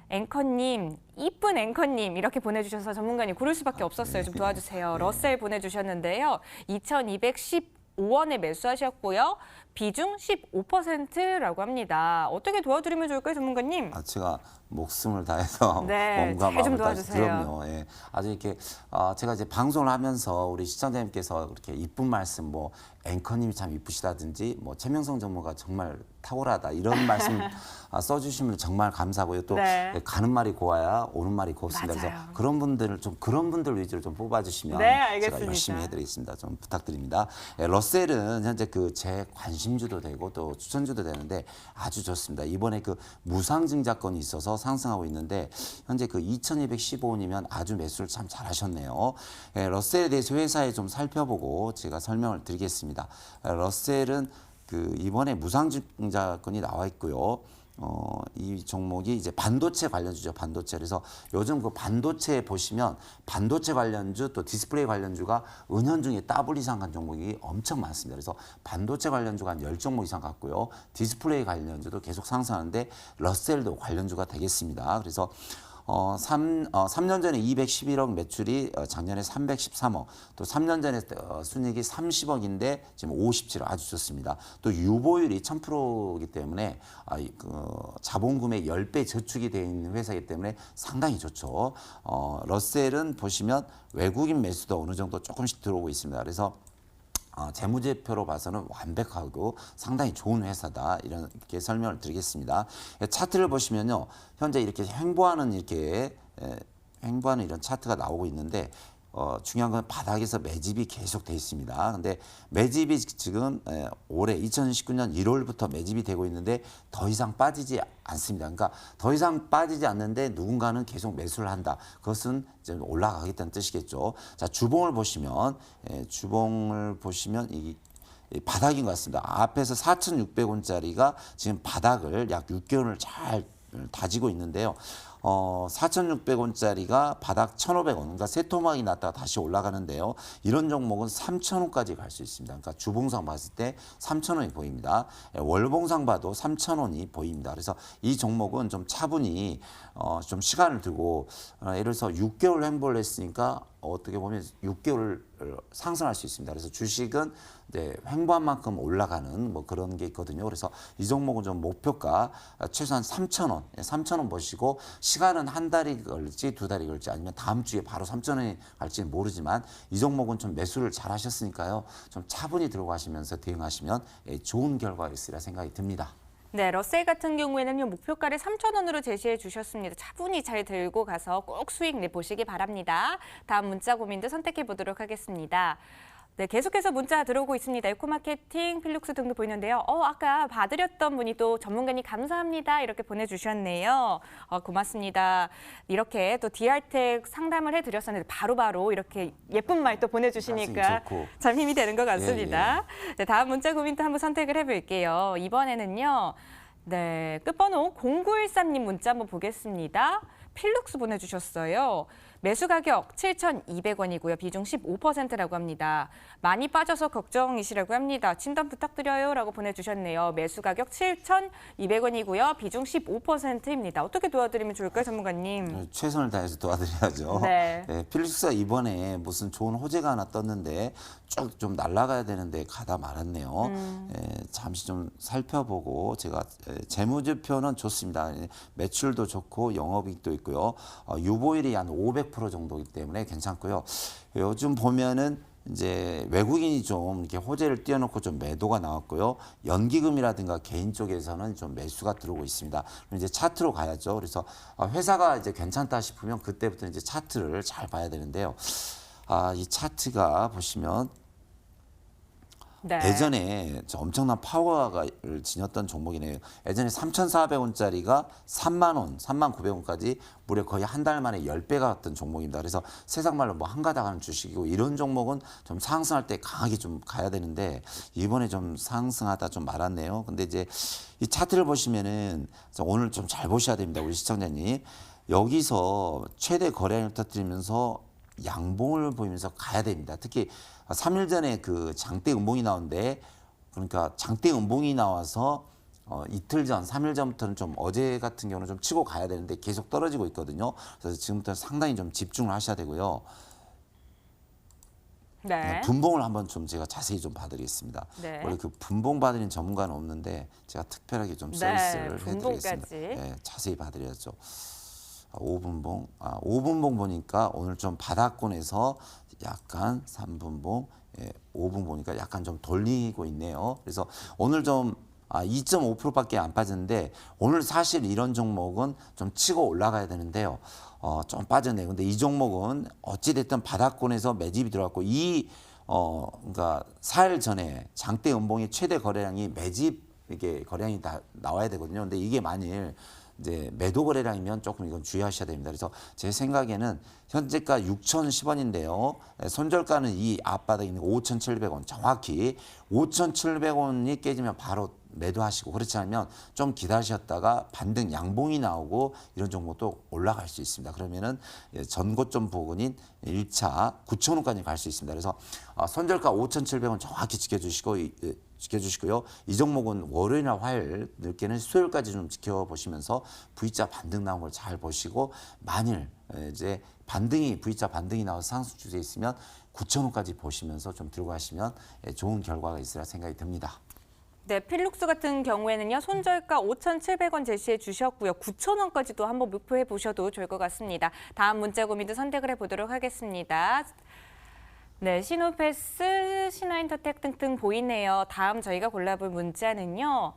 앵커님, 이쁜 앵커님 이렇게 보내주셔서 전문가님 고를 수밖에 없었어요. 좀 도와주세요. 러셀 보내주셨는데요. 2,215원에 매수하셨고요. 비중 15%라고 합니다. 어떻게 도와드리면 좋을까요, 전문가님? 제가 목숨을 다해서 네, 몸과 잘좀 마음을 다해서 도와주세요. 그럼요. 예. 아주 이렇게 제가 이제 방송을 하면서 우리 시청자님께서 그렇게 이쁜 말씀, 뭐 앵커님이 참 이쁘시다든지, 뭐 최명성 전무가 정말 탁월하다 이런 말씀 써주시면 정말 감사하고요. 또 네. 가는 말이 고와야 오는 말이 곱습니다. 맞아요. 그래서 그런 분들 위주로 좀 뽑아주시면 네, 알겠습니다. 제가 열심히 해드리겠습니다. 좀 부탁드립니다. 러셀은 현재 그 제 관심주도 되고 또 추천주도 되는데 아주 좋습니다. 이번에 그 무상증자권이 있어서 상승하고 있는데 현재 그 2,215원이면 아주 매수를 참 잘하셨네요. 러셀에 대해서 회사에 좀 살펴보고 제가 설명을 드리겠습니다. 러셀은 그 이번에 무상증자권이 나와 있고요. 이 종목이 이제 반도체 관련주죠. 반도체. 그래서 요즘 그 반도체 보시면 반도체 관련주 또 디스플레이 관련주가 은연중에 더블 이상 간 종목이 엄청 많습니다. 그래서 반도체 관련주가 한 10종목 이상 갔고요. 디스플레이 관련주도 계속 상승하는데 러셀도 관련주가 되겠습니다. 그래서 3년 전에 211억 매출이 작년에 313억, 또 3년 전에 순이익이 30억인데 지금 57억 아주 좋습니다. 또 유보율이 1000%이기 때문에 자본금의 10배 저축이 되어 있는 회사이기 때문에 상당히 좋죠. 러셀은 보시면 외국인 매수도 어느 정도 조금씩 들어오고 있습니다. 그래서 재무제표로 봐서는 완벽하고 상당히 좋은 회사다 이렇게 설명을 드리겠습니다. 차트를 보시면요, 현재 이렇게 횡보하는 이런 차트가 나오고 있는데 중요한 건 바닥에서 매집이 계속 돼 있습니다. 근데 매집이 지금 올해 2019년 1월부터 매집이 되고 있는데 더 이상 빠지지 않습니다. 그러니까 더 이상 빠지지 않는데 누군가는 계속 매수를 한다. 그것은 이제 올라가겠다는 뜻이겠죠. 자, 주봉을 보시면 이 바닥인 것 같습니다. 앞에서 4,600원짜리가 지금 바닥을 약 6개월을 잘 다지고 있는데요. 4,600원짜리가 바닥 1,500원, 그러니까 세 토막이 났다가 다시 올라가는데요. 이런 종목은 3,000원까지 갈 수 있습니다. 그러니까 주봉상 봤을 때 3,000원이 보입니다. 월봉상 봐도 3,000원이 보입니다. 그래서 이 종목은 좀 차분히 좀 시간을 두고 예를 들어서 6개월 횡보를 했으니까 어떻게 보면 6개월 상승할 수 있습니다. 그래서 주식은 횡보한 만큼 올라가는 뭐 그런 게 있거든요. 그래서 이 종목은 좀 목표가 최소한 3,000원 보시고 시간은 한 달이 걸릴지 두 달이 걸릴지 아니면 다음 주에 바로 3천 원이 갈지는 모르지만 이 종목은 좀 매수를 잘 하셨으니까요. 좀 차분히 들고 가시면서 대응하시면 좋은 결과가 있으리라 생각이 듭니다. 네, 러셀 같은 경우에는요, 목표가를 3,000원으로 제시해 주셨습니다. 차분히 잘 들고 가서 꼭 수익 내보시기 바랍니다. 다음 문자 고민도 선택해 보도록 하겠습니다. 네, 계속해서 문자 들어오고 있습니다. 에코마케팅, 필룩스 등도 보이는데요. 아까 봐드렸던 분이 또 전문가님 감사합니다. 이렇게 보내주셨네요. 고맙습니다. 이렇게 또 DR텍 상담을 해드렸었는데 바로바로 이렇게 예쁜 말 또 보내주시니까 참 힘이 되는 것 같습니다. 예, 예. 네, 다음 문자 고민도 한번 선택을 해볼게요. 이번에는요. 네, 끝번호 0913님 문자 한번 보겠습니다. 필룩스 보내주셨어요. 매수 가격 7,200원이고요. 비중 15%라고 합니다. 많이 빠져서 걱정이시라고 합니다. 진단 부탁드려요 라고 보내주셨네요. 매수 가격 7,200원이고요. 비중 15%입니다. 어떻게 도와드리면 좋을까요, 전문가님? 최선을 다해서 도와드려야죠. 네. 네, 필릭스가 이번에 무슨 좋은 호재가 하나 떴는데 쭉 좀 날아가야 되는데 가다 말았네요. 잠시 좀 살펴보고 제가 재무제표는 좋습니다. 매출도 좋고 영업이익도 있고요. 유보율이 한 500% 정도이기 때문에 괜찮고요. 요즘 보면은 이제 외국인이 좀 이렇게 호재를 띄워놓고 좀 매도가 나왔고요. 연기금이라든가 개인 쪽에서는 좀 매수가 들어오고 있습니다. 그럼 이제 차트로 가야죠. 그래서 회사가 이제 괜찮다 싶으면 그때부터 이제 차트를 잘 봐야 되는데요. 이 차트가 보시면 네. 예전에 엄청난 파워를 지녔던 종목이네요. 예전에 3,400원짜리가 3만 원, 3만 900원까지 무려 거의 한 달 만에 10배가 갔던 종목입니다. 그래서 세상 말로 뭐 한가닥 하는 주식이고 이런 종목은 좀 상승할 때 강하게 좀 가야 되는데 이번에 좀 상승하다 좀 말았네요. 근데 이제 이 차트를 보시면은 오늘 좀 잘 보셔야 됩니다. 우리 시청자님. 여기서 최대 거래량을 터뜨리면서 양봉을 보이면서 가야 됩니다. 특히 3일 전에 그 장대 음봉이 나오는데 그러니까 장대 음봉이 나와서 이틀 전, 3일 전부터는 좀 어제 같은 경우는 좀 치고 가야 되는데 계속 떨어지고 있거든요. 그래서 지금부터 상당히 좀 집중을 하셔야 되고요. 네. 분봉을 한번 좀 제가 자세히 좀 봐드리겠습니다. 네. 원래 그 분봉 봐드리는 전문가는 없는데 제가 특별하게 좀 서비스를 해드리겠습니다. 네, 자세히 봐드려야죠. 5분봉, 5분봉 보니까 오늘 좀 바닥권에서 약간 3분봉, 5분 보니까 약간 좀 돌리고 있네요. 그래서 오늘 좀 2.5%밖에 안 빠졌는데 오늘 사실 이런 종목은 좀 치고 올라가야 되는데요. 좀 빠졌네요. 근데 이 종목은 어찌됐든 바닥권에서 매집이 들어갔고 그러니까 4일 전에 장대 음봉의 최대 거래량이 매집 이게 거래량이 다 나와야 되거든요. 근데 이게 만일 이제 매도 거래량이면 조금 이건 주의하셔야 됩니다. 그래서 제 생각에는 현재가 6,010원인데요. 손절가는 이 앞바닥에 있는 5,700원 정확히 5,700원이 깨지면 바로 매도하시고 그렇지 않으면 좀 기다리셨다가 반등 양봉이 나오고 이런 종목도 올라갈 수 있습니다. 그러면은 전고점 부근인 1차 9,000원까지 갈 수 있습니다. 그래서 손절가 5,700원 정확히 지켜주시고요. 이 종목은 월요일이나 화요일 늦게는 수요일까지 좀 지켜보시면서 V자 반등 나온 걸 잘 보시고 만일 이제 V자 반등이 나와서 상승 추세에 있으면 9,000원까지 보시면서 좀 들고 가시면 좋은 결과가 있으리라 생각이 듭니다. 네, 필룩스 같은 경우에는요. 손절가 5,700원 제시해 주셨고요. 9,000원까지도 한번 목표해 보셔도 좋을 것 같습니다. 다음 문자 고민도 선택을 해보도록 하겠습니다. 네, 시노패스, 신화인터텍 등등 보이네요. 다음 저희가 골라볼 문자는요.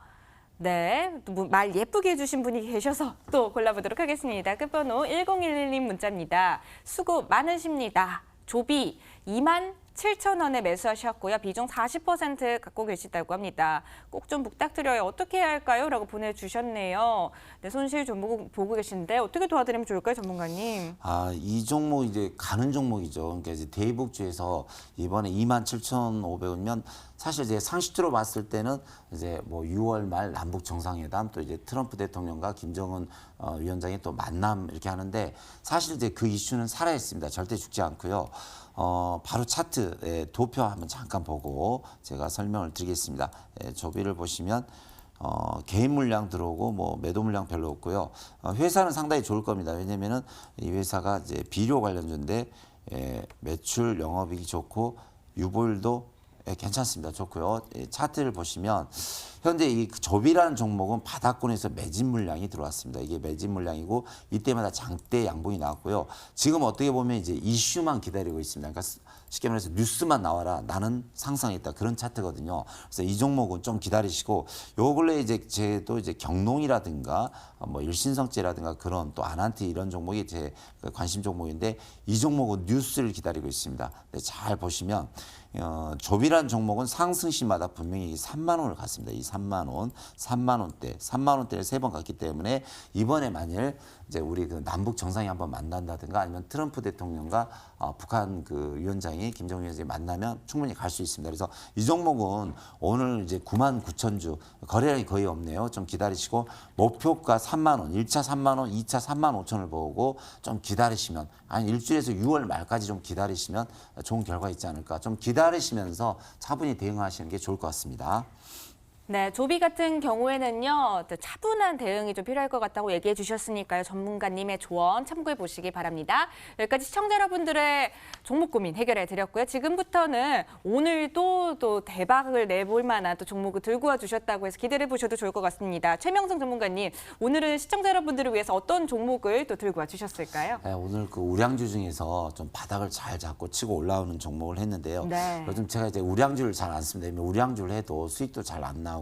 네, 말 예쁘게 해주신 분이 계셔서 또 골라보도록 하겠습니다. 끝번호 1011님 문자입니다. 수고 많으십니다. 조비 27,000원에 매수하셨고요. 비중 40% 갖고 계시다고 합니다. 꼭 좀 부탁드려요. 어떻게 해야 할까요? 라고 보내주셨네요. 네, 손실 좀 보고 계신데 어떻게 도와드리면 좋을까요, 전문가님? 이 종목 이제 가는 종목이죠. 그러니까 이제 대북주에서 이번에 27,500원이면 사실 이제 상식적으로 봤을 때는 이제 뭐 6월 말 남북 정상회담 또 이제 트럼프 대통령과 김정은 위원장이 또 만남 이렇게 하는데 사실 이제 그 이슈는 살아 있습니다. 절대 죽지 않고요. 바로 차트 도표 한번 잠깐 보고 제가 설명을 드리겠습니다. 조비를 보시면 개인 물량 들어오고 뭐 매도 물량 별로 없고요. 회사는 상당히 좋을 겁니다. 왜냐면은 이 회사가 이제 비료 관련주인데 매출 영업이익이 좋고 유보율도 예, 괜찮습니다. 좋고요. 예, 차트를 보시면 현재 이 조비라는 종목은 바닥권에서 매집 물량이 들어왔습니다. 이게 매집 물량이고 이때마다 장대 양봉이 나왔고요. 지금 어떻게 보면 이제 이슈만 기다리고 있습니다. 그러니까 쉽게 말해서 뉴스만 나와라. 나는 상승했다. 그런 차트거든요. 그래서 이 종목은 좀 기다리시고 요 근래 이제 제도 이제 경농이라든가 뭐 일신성제라든가 그런 또 아난티 이런 종목이 제 관심 종목인데 이 종목은 뉴스를 기다리고 있습니다. 근데 잘 보시면 조비란 종목은 상승시마다 분명히 3만 원을 갔습니다. 이 3만 원, 3만 원대를 3번 갔기 때문에 이번에 만일 이제 우리 그 남북 정상이 한번 만난다든가 아니면 트럼프 대통령과 북한 그 위원장이 김정은 위원장이 만나면 충분히 갈 수 있습니다. 그래서 이 종목은 오늘 이제 9만 9천 주 거래량이 거의 없네요. 좀 기다리시고 목표가 3만 원, 1차 3만 원, 2차 3만 5천을 보고 좀 기다리시면 아니 일주일에서 6월 말까지 좀 기다리시면 좋은 결과 있지 않을까. 좀 기다리시면서 차분히 대응하시는 게 좋을 것 같습니다. 네, 조비 같은 경우에는요, 또 차분한 대응이 좀 필요할 것 같다고 얘기해 주셨으니까요. 전문가님의 조언 참고해 보시기 바랍니다. 여기까지 시청자 여러분들의 종목 고민 해결해 드렸고요. 지금부터는 오늘도 또 대박을 내볼 만한 또 종목을 들고 와 주셨다고 해서 기대해 보셔도 좋을 것 같습니다. 최명성 전문가님, 오늘은 시청자 여러분들을 위해서 어떤 종목을 또 들고 와 주셨을까요? 네, 오늘 그 우량주 중에서 좀 바닥을 잘 잡고 치고 올라오는 종목을 했는데요. 네. 요즘 제가 이제 우량주를 잘 안 씁니다. 우량주를 해도 수익도 잘 안 나오고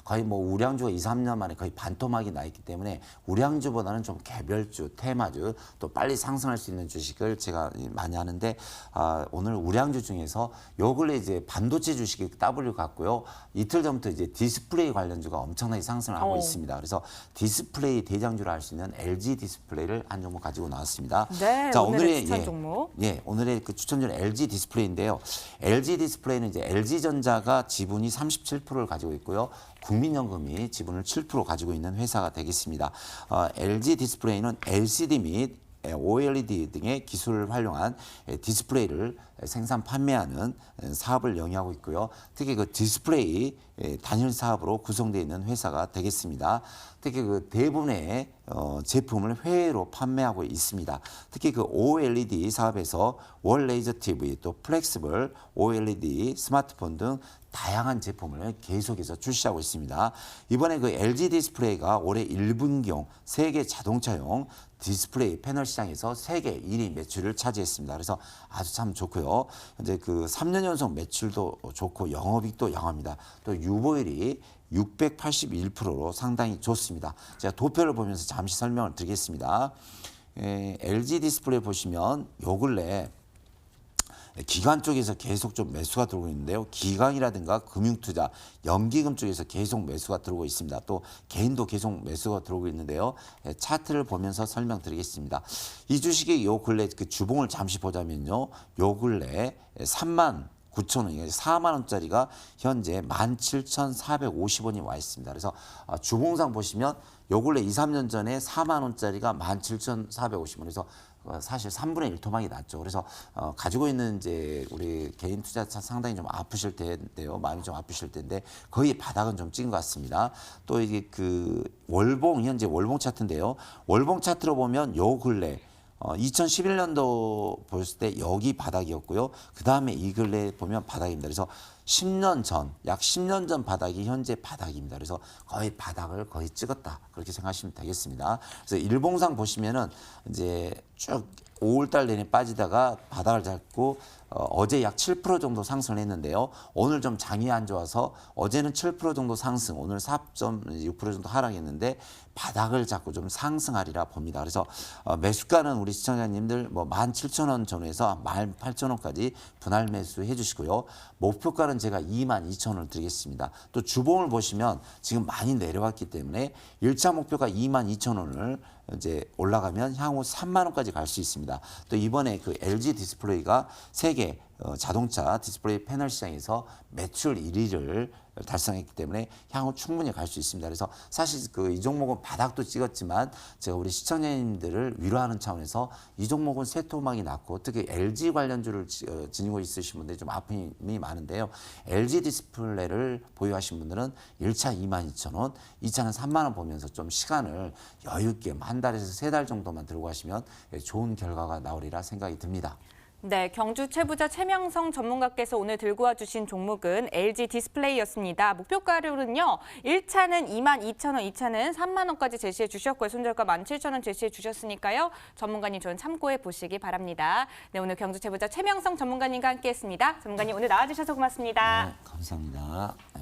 거의 뭐 우량주가 2, 3년 만에 거의 반토막이 나 있기 때문에 우량주보다는 좀 개별주, 테마주 또 빨리 상승할 수 있는 주식을 제가 많이 하는데 오늘 우량주 중에서 요 근래 이제 반도체 주식이 W 같고요. 이틀 전부터 이제 디스플레이 관련주가 엄청나게 상승을 하고 있습니다. 그래서 디스플레이 대장주를 할 수 있는 LG 디스플레이를 한 종목 가지고 나왔습니다. 네, 자, 오늘의 추천 종목. 오늘의 그 추천주는 LG 디스플레이인데요. LG 디스플레이는 이제 LG전자가 지분이 37%를 가지고 있고요. 국민연금이 지분을 7% 가지고 있는 회사가 되겠습니다. LG 디스플레이는 LCD 및 OLED 등의 기술을 활용한 디스플레이를 생산 판매하는 사업을 영위하고 있고요. 특히 그 디스플레이 단일 사업으로 구성되어 있는 회사가 되겠습니다. 특히 그 대부분의 제품을 해외로 판매하고 있습니다. 특히 그 OLED 사업에서 월 레이저 TV, 또 플렉시블 OLED 스마트폰 등 다양한 제품을 계속해서 출시하고 있습니다. 이번에 그 LG 디스플레이가 올해 1분기용 세계 자동차용 디스플레이 패널 시장에서 세계 1위 매출을 차지했습니다. 그래서 아주 참 좋고요. 현재 그 3년 연속 매출도 좋고 영업이익도 영합니다. 또 유보율이 681%로 상당히 좋습니다. 제가 도표를 보면서 잠시 설명을 드리겠습니다. LG 디스플레이 보시면 요 근래 기관 쪽에서 계속 좀 매수가 들어오고 있는데요. 기관이라든가 금융투자, 연기금 쪽에서 계속 매수가 들어오고 있습니다. 또 개인도 계속 매수가 들어오고 있는데요. 차트를 보면서 설명드리겠습니다. 이 주식의 요 근래 그 주봉을 잠시 보자면요. 요 근래 3만 9천 원, 4만 원짜리가 현재 17,450원이 와 있습니다. 그래서 주봉상 보시면 요 근래 2, 3년 전에 4만 원짜리가 17,450원. 그래서 사실 3분의 1 토막이 났죠. 그래서 가지고 있는 이제 우리 개인 투자자 상당히 좀 아프실 텐데요. 마음이 좀 아프실 텐데 거의 바닥은 좀 찍은 것 같습니다. 또 이게 그 월봉 현재 월봉 차트인데요. 월봉 차트로 보면 요 근래 2011년도 보셨을 때 여기 바닥이었고요. 그 다음에 이 근래 보면 바닥입니다. 그래서 10년 전, 약 10년 전 바닥이 현재 바닥입니다. 그래서 거의 바닥을 거의 찍었다. 그렇게 생각하시면 되겠습니다. 그래서 일봉상 보시면은 이제 쭉 5월달 내내 빠지다가 바닥을 잡고 어제 약 7% 정도 상승을 했는데요. 오늘 좀 장이 안 좋아서 어제는 7% 정도 상승, 오늘 4.6% 정도 하락했는데 바닥을 잡고 좀 상승하리라 봅니다. 그래서 매수가는 우리 시청자님들 뭐 17,000원 전후에서 18,000원까지 분할 매수해 주시고요. 목표가는 제가 22,000원을 드리겠습니다. 또 주봉을 보시면 지금 많이 내려왔기 때문에 1차 목표가 22,000원을 이제 올라가면 향후 3만 원까지 갈 수 있습니다. 또 이번에 그 LG 디스플레이가 세계 자동차 디스플레이 패널 시장에서 매출 1위를 달성했기 때문에 향후 충분히 갈 수 있습니다. 그래서 사실 그 이 종목은 바닥도 찍었지만 제가 우리 시청자님들을 위로하는 차원에서 이 종목은 쇠토막이 났고 특히 LG 관련주를 지니고 있으신 분들이 좀 아픔이 많은데요. LG 디스플레이를 보유하신 분들은 1차 22,000원, 2차는 3만 원 보면서 좀 시간을 여유 있게 한 달에서 3달 정도만 들고 가시면 좋은 결과가 나오리라 생각이 듭니다. 네, 경주 최부자 최명성 전문가께서 오늘 들고 와주신 종목은 LG 디스플레이였습니다. 목표가로는요, 1차는 22,000원, 2차는 3만 원까지 제시해 주셨고요. 손절가 17,000원 제시해 주셨으니까요. 전문가님 좀 참고해 보시기 바랍니다. 네, 오늘 경주 최부자 최명성 전문가님과 함께했습니다. 전문가님 오늘 나와주셔서 고맙습니다. 네, 감사합니다. 네.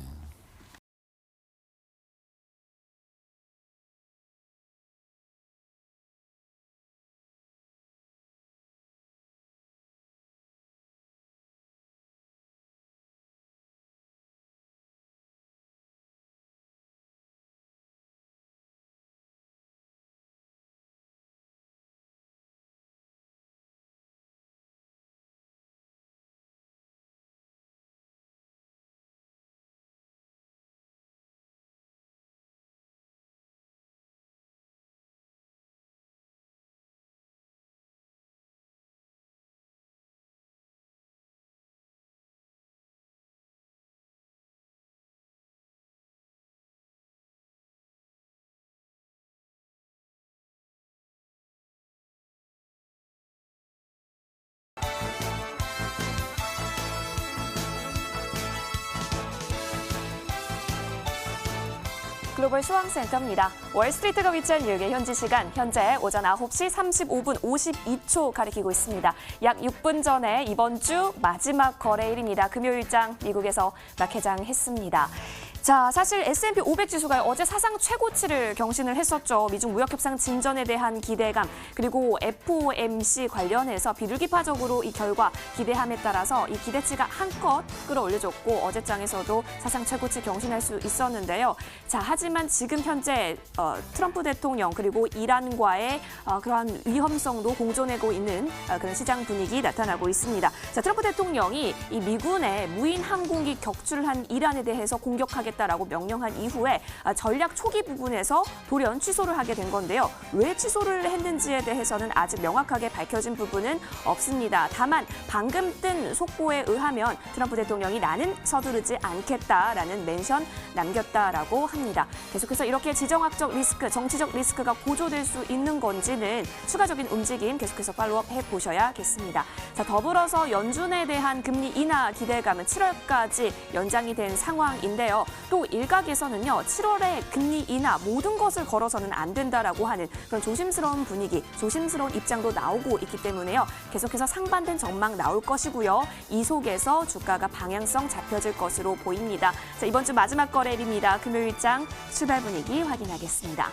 글로벌 수황센터입니다. 월스트리트가 위치한 뉴욕의 현지 시간 현재 오전 9시 35분 52초 가리키고 있습니다. 약 6분 전에 이번 주 마지막 거래일입니다. 금요일장 미국에서 개장했습니다. 자, 사실 S&P 500 지수가 어제 사상 최고치를 경신을 했었죠. 미중 무역 협상 진전에 대한 기대감, 그리고 FOMC 관련해서 비둘기파적으로 이 결과 기대함에 따라서 이 기대치가 한껏 끌어올려졌고 어제장에서도 사상 최고치 경신할 수 있었는데요. 자, 하지만 지금 현재 트럼프 대통령 그리고 이란과의 그러한 위험성도 공존하고 있는 그런 시장 분위기 나타나고 있습니다. 자, 트럼프 대통령이 이 미군의 무인 항공기 격추를 한 이란에 대해서 공격하겠다라고 명령한 이후에 전략 초기 부분에서 돌연 취소를 하게 된 건데요. 왜 취소를 했는지에 대해서는 아직 명확하게 밝혀진 부분은 없습니다. 다만 방금 뜬 속보에 의하면 트럼프 대통령이 나는 서두르지 않겠다라는 멘션 남겼다라고 합니다. 계속해서 이렇게 지정학적 리스크, 정치적 리스크가 고조될 수 있는 건지는 추가적인 움직임 계속해서 팔로우업 해보셔야겠습니다. 자, 더불어서 연준에 대한 금리 인하 기대감은 7월까지 연장이 된 상황인데요. 또 일각에서는요, 7월에 금리 인하 모든 것을 걸어서는 안 된다라고 하는 그런 조심스러운 분위기, 조심스러운 입장도 나오고 있기 때문에요. 계속해서 상반된 전망 나올 것이고요. 이 속에서 주가가 방향성 잡혀질 것으로 보입니다. 자, 이번 주 마지막 거래일입니다. 금요일장 출발 분위기 확인하겠습니다.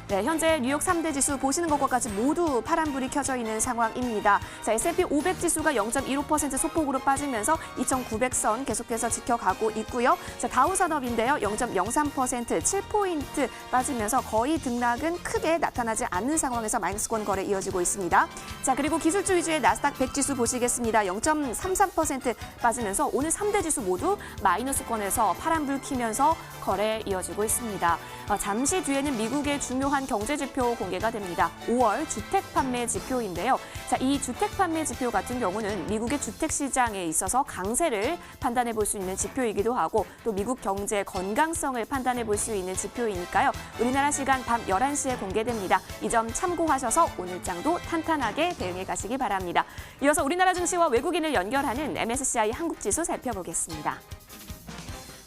네, 현재 뉴욕 3대 지수 보시는 것과 같이 모두 파란불이 켜져 있는 상황입니다. 자, S&P 500 지수가 0.15% 소폭으로 빠지면서 2,900선 계속해서 지켜가고 있고요. 자, 다우산업인데요. 0.03% 7포인트 빠지면서 거의 등락은 크게 나타나지 않는 상황에서 마이너스권 거래 이어지고 있습니다. 자, 그리고 기술주 위주의 나스닥 100 지수 보시겠습니다. 0.33% 빠지면서 오늘 3대 지수 모두 마이너스권에서 파란불 켜면서 거래 이어지고 있습니다. 잠시 뒤에는 미국의 중요한 경제 지표 공개가 됩니다. 5월 주택 판매 지표인데요. 자, 이 주택 판매 지표 같은 경우는 미국의 주택 시장에 있어서 강세를 판단해 볼 수 있는 지표이기도 하고 또 미국 경제 건강성을 판단해 볼 수 있는 지표이니까요. 우리나라 시간 밤 11시에 공개됩니다. 이 점 참고하셔서 오늘장도 탄탄하게 대응해 가시기 바랍니다. 이어서 우리나라 증시와 외국인을 연결하는 MSCI 한국지수 살펴보겠습니다.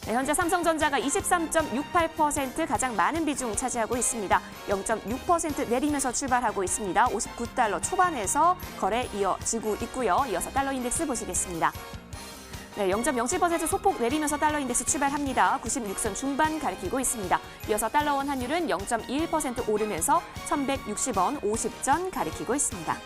네, 현재 삼성전자가 23.68% 가장 많은 비중 차지하고 있습니다. 0.6% 내리면서 출발하고 있습니다. 59달러 초반에서 거래 이어지고 있고요. 이어서 달러 인덱스 보시겠습니다. 네, 0.07% 소폭 내리면서 달러 인덱스 출발합니다. 96선 중반 가리키고 있습니다. 이어서 달러 원 환율은 0.21% 오르면서 1,160원 50전 가리키고 있습니다.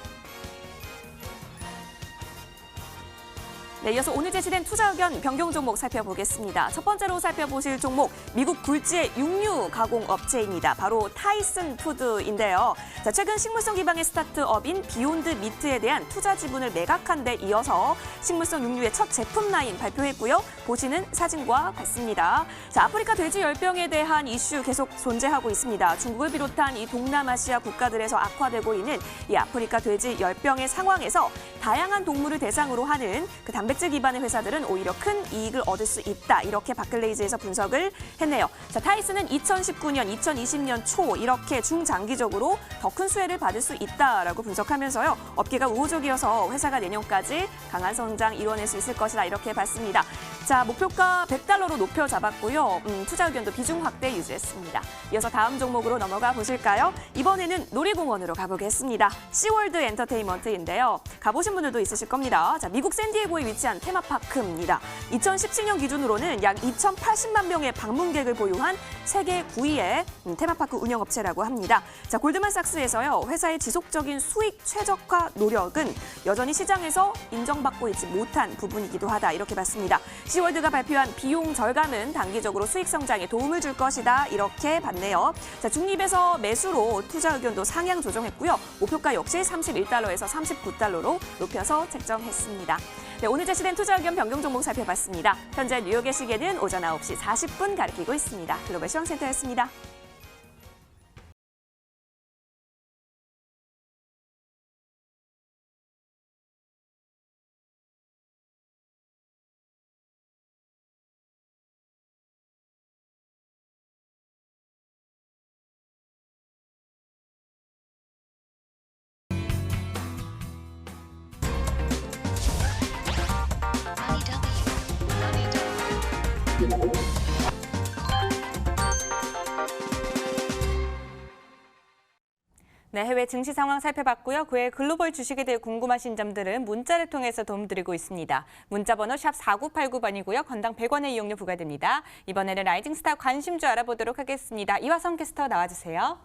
네, 이어서 오늘 제시된 투자 의견 변경 종목 살펴보겠습니다. 첫 번째로 살펴보실 종목, 미국 굴지의 육류 가공 업체입니다. 바로 타이슨 푸드인데요. 자, 최근 식물성 기반의 스타트업인 비욘드 미트에 대한 투자 지분을 매각한 데 이어서 식물성 육류의 첫 제품 라인 발표했고요. 보시는 사진과 같습니다. 자, 아프리카 돼지 열병에 대한 이슈 계속 존재하고 있습니다. 중국을 비롯한 이 동남아시아 국가들에서 악화되고 있는 이 아프리카 돼지 열병의 상황에서 다양한 동물을 대상으로 하는 그 단백 단백질 기반의 회사들은 오히려 큰 이익을 얻을 수 있다. 이렇게 바클레이즈에서 분석을 했네요. 자, 타이슨은 2019년, 2020년 초 이렇게 중장기적으로 더 큰 수혜를 받을 수 있다라고 분석하면서요. 업계가 우호적이어서 회사가 내년까지 강한 성장 이뤄낼 수 있을 것이다. 이렇게 봤습니다. 자, 목표가 $100로 높여 잡았고요. 투자 의견도 비중 확대 유지했습니다. 이어서 다음 종목으로 넘어가 보실까요? 이번에는 놀이공원으로 가보겠습니다. 시월드 엔터테인먼트인데요. 가보신 분들도 있으실 겁니다. 자, 미국 샌디에고에 위치한 테마파크입니다. 2017년 기준으로는 약 2,080만 명의 방문객을 보유한 세계 9위의 테마파크 운영업체라고 합니다. 자, 골드만삭스에서요. 회사의 지속적인 수익 최적화 노력은 여전히 시장에서 인정받고 있지 못한 부분이기도 하다. 이렇게 봤습니다. 시월드가 발표한 비용 절감은 단기적으로 수익 성장에 도움을 줄 것이다. 이렇게 봤네요. 자, 중립에서 매수로 투자 의견도 상향 조정했고요. 목표가 역시 $31에서 $39로 높여서 책정했습니다. 네, 오늘 제시된 투자 의견 변경 종목 살펴봤습니다. 현재 뉴욕의 시계는 오전 9시 40분 가리키고 있습니다. 글로벌 시황센터였습니다. 네, 해외 증시 상황 살펴봤고요. 그외 글로벌 주식에 대해 궁금하신 점들은 문자를 통해서 도움드리고 있습니다. 문자 번호 샵 4989번이고요. 건당 100원의 이용료 부과됩니다. 이번에는 라이징스타 관심주 알아보도록 하겠습니다. 이화성 캐스터 나와주세요.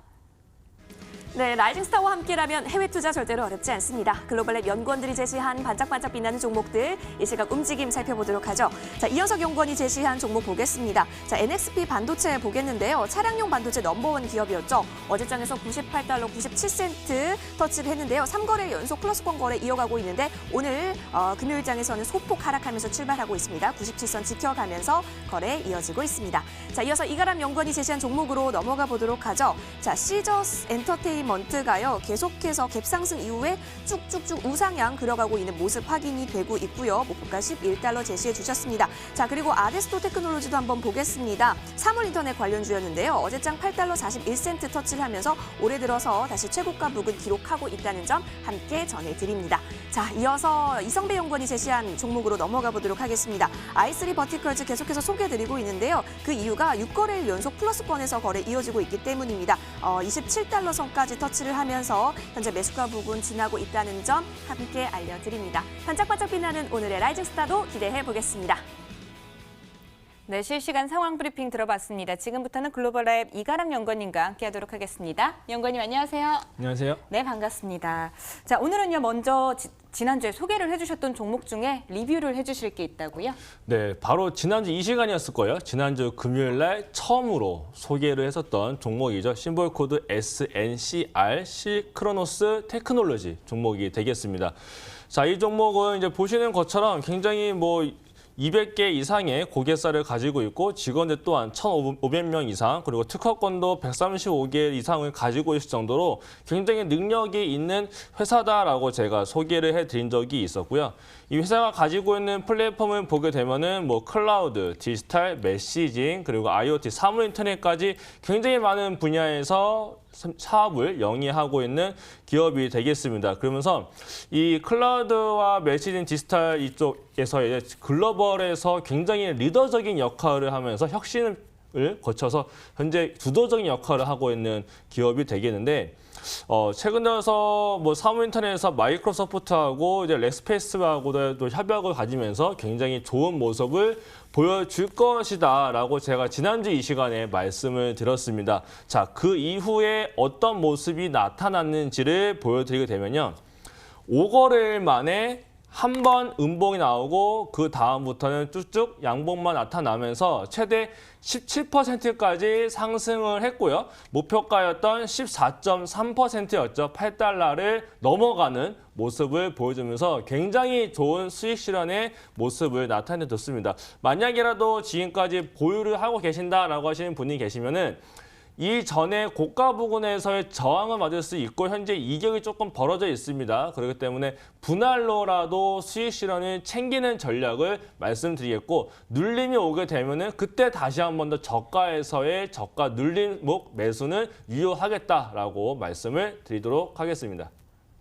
네, 라이징스타와 함께라면 해외 투자 절대로 어렵지 않습니다. 글로벌랩 연구원들이 제시한 반짝반짝 빛나는 종목들, 이 시각 움직임 살펴보도록 하죠. 자, 이현석 연구원이 제시한 종목 보겠습니다. 자, NXP 반도체 보겠는데요. 차량용 반도체 넘버원 기업이었죠. 어제장에서 $98 97센트 터치를 했는데요. 3거래 연속 플러스권 거래 이어가고 있는데 오늘 금요일장에서는 소폭 하락하면서 출발하고 있습니다. 97선 지켜가면서 거래 이어지고 있습니다. 자, 이어서 이가람 연구원이 제시한 종목으로 넘어가 보도록 하죠. 자, 시저스 엔터테인먼트가요. 계속해서 갭상승 이후에 쭉쭉쭉 우상향 그려가고 있는 모습 확인이 되고 있고요. 목표가 $11 제시해 주셨습니다. 자, 그리고 아데스토 테크놀로지도 한번 보겠습니다. 사물 인터넷 관련주였는데요. 어제장 $8 41센트 터치를 하면서 올해 들어서 다시 최고가 부근 기록하고 있다는 점 함께 전해드립니다. 자, 이어서 이성배 연구원이 제시한 종목으로 넘어가 보도록 하겠습니다. i3 버티컬즈 계속해서 소개해드리고 있는데요. 그 이유가 6거래일 연속 플러스권에서 거래 이어지고 있기 때문입니다. $27 선까지 터치를 하면서 현재 매수가 부근 지나고 있다는 점 함께 알려드립니다. 반짝반짝 빛나는 오늘의 라이징스타도 기대해 보겠습니다. 네, 실시간 상황 브리핑 들어봤습니다. 지금부터는 글로벌랩 이가람 연구원님과 함께하도록 하겠습니다. 연구원님 안녕하세요. 안녕하세요. 네, 반갑습니다. 자, 오늘은요 먼저 지난주에 소개를 해주셨던 종목 중에 리뷰를 해주실 게 있다고요? 네, 바로 지난주 이 시간이었을 거예요. 지난주 금요일 날 처음으로 소개를 했었던 종목이죠. 심볼 코드 SNCR, 시크로노스 테크놀로지 종목이 되겠습니다. 자, 이 종목은 이제 보시는 것처럼 굉장히 200개 이상의 고객사를 가지고 있고 직원들 또한 1,500명 이상 그리고 특허권도 135개 이상을 가지고 있을 정도로 굉장히 능력이 있는 회사다라고 제가 소개를 해드린 적이 있었고요. 이 회사가 가지고 있는 플랫폼을 보게 되면은 클라우드, 디지털, 메시징 그리고 IoT, 사물 인터넷까지 굉장히 많은 분야에서 사업을 영위하고 있는 기업이 되겠습니다. 그러면서 이 클라우드와 메시징 디지털 이쪽에서 이제 글로벌에서 굉장히 리더적인 역할을 하면서 혁신을 거쳐서 현재 주도적인 역할을 하고 있는 기업이 되겠는데 최근 들어서 사무 인터넷에서 마이크로소프트하고 이제 렉스페이스하고도 협약을 가지면서 굉장히 좋은 모습을 보여줄 것이다라고 제가 지난주 이 시간에 말씀을 드렸습니다. 자, 그 이후에 어떤 모습이 나타났는지를 보여드리게 되면요. 5거래일 만에 한 번 음봉이 나오고 그 다음부터는 쭉쭉 양봉만 나타나면서 최대 17%까지 상승을 했고요. 목표가였던 14.3%였죠. $8를 넘어가는 모습을 보여주면서 굉장히 좋은 수익 실현의 모습을 나타내줬습니다. 만약이라도 지금까지 보유를 하고 계신다라고 하시는 분이 계시면은 이전에 고가 부근에서의 저항을 맞을 수 있고 현재 이격이 조금 벌어져 있습니다. 그렇기 때문에 분할로라도 수익 실현을 챙기는 전략을 말씀드리겠고 눌림이 오게 되면은 그때 다시 한 번 더 저가에서의 저가 눌림목 매수는 유효하겠다라고 말씀을 드리도록 하겠습니다.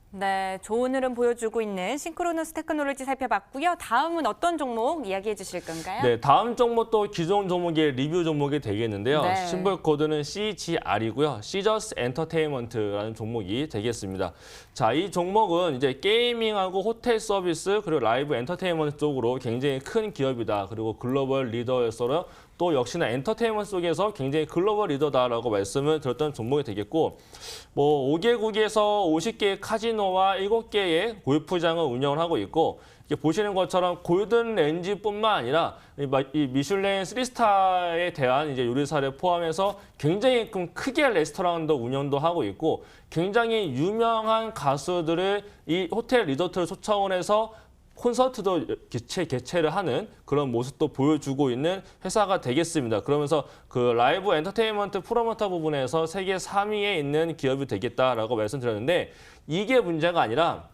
네, 좋은 흐름 보여주고 있는 싱크로너스 테크놀로지 살펴봤고요. 다음은 어떤 종목 이야기해 주실 건가요? 네, 다음 종목도 기존 종목의 리뷰 종목이 되겠는데요. 네. 심볼 코드는 CGR이고요. 시저스 엔터테인먼트라는 종목이 되겠습니다. 자, 이 종목은 이제 게이밍하고 호텔 서비스 그리고 라이브 엔터테인먼트 쪽으로 굉장히 큰 기업이다. 그리고 글로벌 리더였어요. 또 역시나 엔터테인먼트 속에서 굉장히 글로벌 리더다라고 말씀을 드렸던 종목이 되겠고 뭐 5개국에서 50개의 카지노와 7개의 골프장을 운영을 하고 있고 이렇게 보시는 것처럼 골든 렌즈뿐만 아니라 이 미슐랭 3스타에 대한 이제 요리사를 포함해서 굉장히 크게 레스토랑도 운영도 하고 있고 굉장히 유명한 가수들을 이 호텔 리조트를 초청을 해서 콘서트도 개최를 하는 그런 모습도 보여주고 있는 회사가 되겠습니다. 그러면서 그 라이브 엔터테인먼트 프로모터 부분에서 세계 3위에 있는 기업이 되겠다라고 말씀드렸는데 이게 문제가 아니라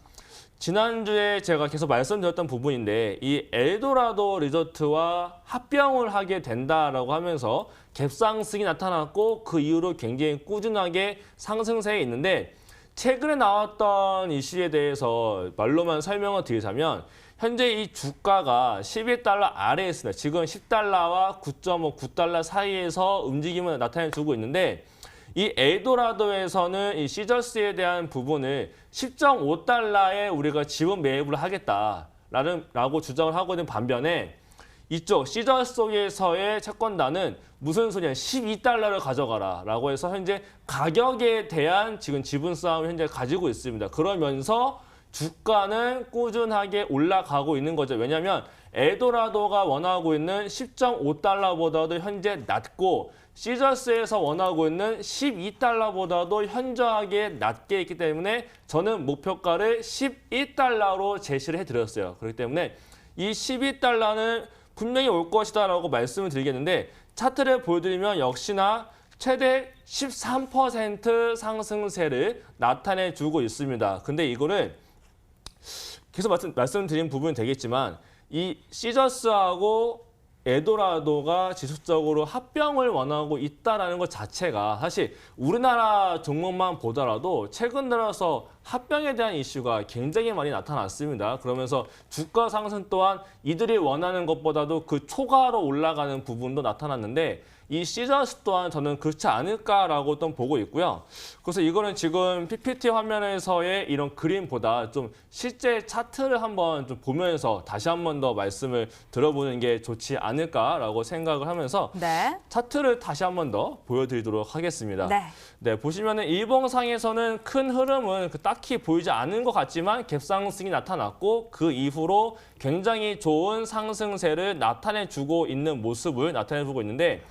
지난주에 제가 계속 말씀드렸던 부분인데 이 엘도라도 리조트와 합병을 하게 된다라고 하면서 갭상승이 나타났고 그 이후로 굉장히 꾸준하게 상승세에 있는데 최근에 나왔던 이슈에 대해서 말로만 설명을 드리자면 현재 이 주가가 11달러 아래에 있습니다. 지금 10달러와 9.9달러 사이에서 움직임을 나타내주고 있는데 이 엘도라도에서는 이 시저스에 대한 부분을 10.5달러에 우리가 지분 매입을 하겠다라고 주장을 하고 있는 반면에 이쪽 시저스 쪽에서의 채권단은 무슨 소리냐 12달러를 가져가라 라고 해서 현재 가격에 대한 지금 지분 싸움을 현재 가지고 있습니다. 그러면서 주가는 꾸준하게 올라가고 있는 거죠. 왜냐하면 엘도라도가 원하고 있는 10.5달러보다도 현재 낮고 시저스에서 원하고 있는 12달러보다도 현저하게 낮게 있기 때문에 저는 목표가를 11달러로 제시를 해드렸어요. 그렇기 때문에 이 12달러는 분명히 올 것이다라고 말씀을 드리겠는데 차트를 보여드리면 역시나 최대 13% 상승세를 나타내주고 있습니다. 근데 이거를 계속 말씀드린 부분이 되겠지만 이 시저스하고 엘도라도가 지속적으로 합병을 원하고 있다는 것 자체가 사실 우리나라 종목만 보더라도 최근 들어서 합병에 대한 이슈가 굉장히 많이 나타났습니다. 그러면서 주가 상승 또한 이들이 원하는 것보다도 그 초과로 올라가는 부분도 나타났는데 이 시저스 또한 저는 그렇지 않을까라고 또 보고 있고요. 그래서 이거는 지금 PPT 화면에서의 이런 그림보다 좀 실제 차트를 한번 좀 보면서 다시 한번 더 말씀을 들어보는 게 좋지 않을까라고 생각을 하면서 네. 차트를 다시 한번 더 보여드리도록 하겠습니다. 네. 네, 보시면은 일봉상에서는 큰 흐름은 딱히 보이지 않는 것 같지만 갭상승이 나타났고 그 이후로 굉장히 좋은 상승세를 나타내주고 있는 모습을 나타내주고 있는데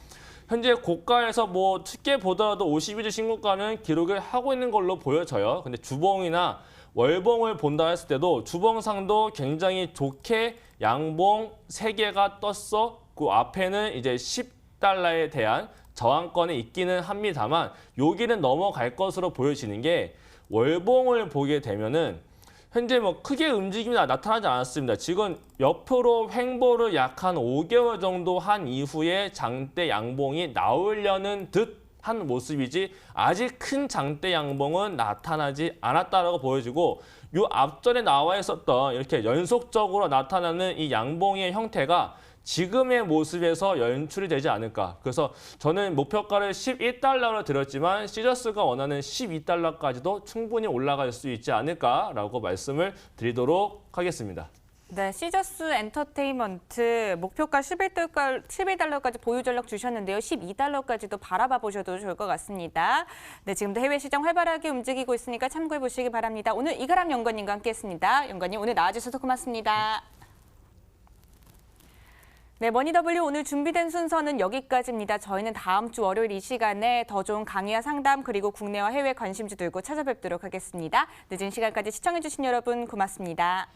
현재 고가에서 뭐 쉽게 보더라도 52주 신고가는 기록을 하고 있는 걸로 보여져요. 근데 주봉이나 월봉을 본다 했을 때도 주봉상도 굉장히 좋게 양봉 3개가 떴어. 그 앞에는 이제 10달러에 대한 저항권이 있기는 합니다만 여기는 넘어갈 것으로 보여지는 게 월봉을 보게 되면은 현재 뭐 크게 움직임이 나타나지 않았습니다. 지금 옆으로 횡보를 약 한 5개월 정도 한 이후에 장대 양봉이 나오려는 듯한 모습이지 아직 큰 장대 양봉은 나타나지 않았다라고 보여지고 요 앞전에 나와 있었던 이렇게 연속적으로 나타나는 이 양봉의 형태가 지금의 모습에서 연출이 되지 않을까. 그래서 저는 목표가를 11달러로 드렸지만 시저스가 원하는 12달러까지도 충분히 올라갈 수 있지 않을까라고 말씀을 드리도록 하겠습니다. 네, 시저스 엔터테인먼트 목표가 11달러까지 보유 전략 주셨는데요. 12달러까지도 바라봐 보셔도 좋을 것 같습니다. 네, 지금도 해외 시장 활발하게 움직이고 있으니까 참고해 보시기 바랍니다. 오늘 이가람 연구원님과 함께했습니다. 연구원님 오늘 나와주셔서 고맙습니다. 네, 머니W 오늘 준비된 순서는 여기까지입니다. 저희는 다음 주 월요일 이 시간에 더 좋은 강의와 상담 그리고 국내와 해외 관심주 들고 찾아뵙도록 하겠습니다. 늦은 시간까지 시청해주신 여러분 고맙습니다.